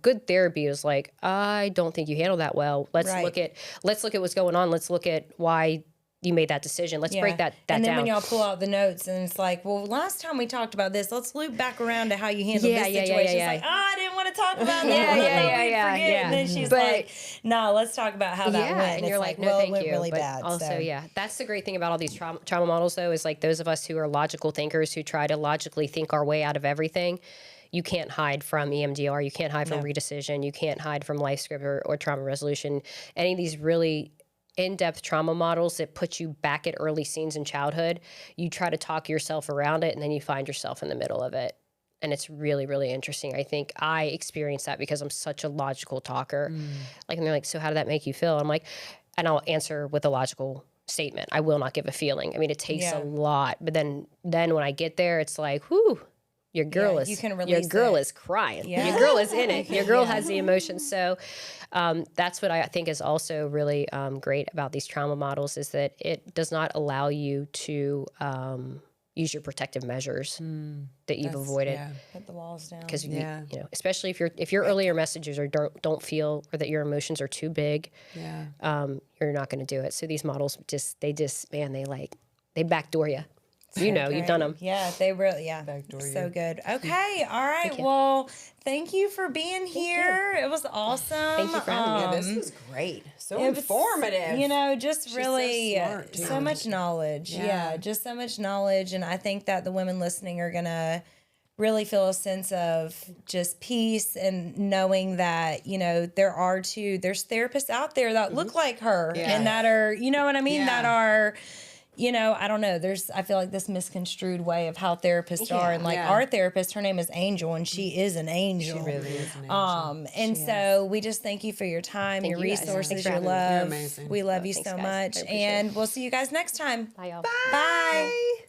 Good therapy is like, I don't think you handle that well. Let's look at what's going on. Let's look at why you made that decision. Let's break that down. And then when y'all pull out the notes and it's like, well, last time we talked about this, let's loop back around to how you handled this situation. It's like, I didn't want to talk about that. And then she's like, no, let's talk about how that went. And you're like, no, thank you. Really bad. Also, that's the great thing about all these trauma models, though, is like those of us who are logical thinkers who try to logically think our way out of everything. You can't hide from EMDR. You can't hide from redecision. You can't hide from life script or trauma resolution. Any of these really in-depth trauma models that put you back at early scenes in childhood, you try to talk yourself around it, and then you find yourself in the middle of it. And it's really, really interesting. I think I experienced that because I'm such a logical talker. Like, and they're like, so how did that make you feel? I'm like, and I'll answer with a logical statement. I will not give a feeling. I mean, it takes a lot. But then when I get there, it's like, whew, your girl is crying. Yeah. Your girl is in it. Your girl has the emotions. So that's what I think is also really great about these trauma models, is that it does not allow you to use your protective measures that you've avoided. Yeah. Put the walls down. Because you know, especially if your earlier messages or don't feel, or that your emotions are too big, you're not going to do it. So these models they backdoor you. You know, you've done them. Yeah, they really, Backdoor so you. good. Okay, all right. Well, thank you for being here. It was awesome. Thank you for having me. This was great. So informative. You know, just really so smart, too. so much knowledge. Yeah, just so much knowledge. And I think that the women listening are going to really feel a sense of just peace and knowing that, you know, there's therapists out there that look like her and that are, you know what I mean? That are, you know, I don't know. I feel like this misconstrued way of how therapists are. And like our therapist, her name is Angel, and she is an angel. She really is an angel. And so we just thank you for your time, your you guys. resources, Thanks for your having me. love. You're amazing. We love you Thanks, so guys. much. I appreciate And we'll see you guys next time. Bye, y'all. Bye.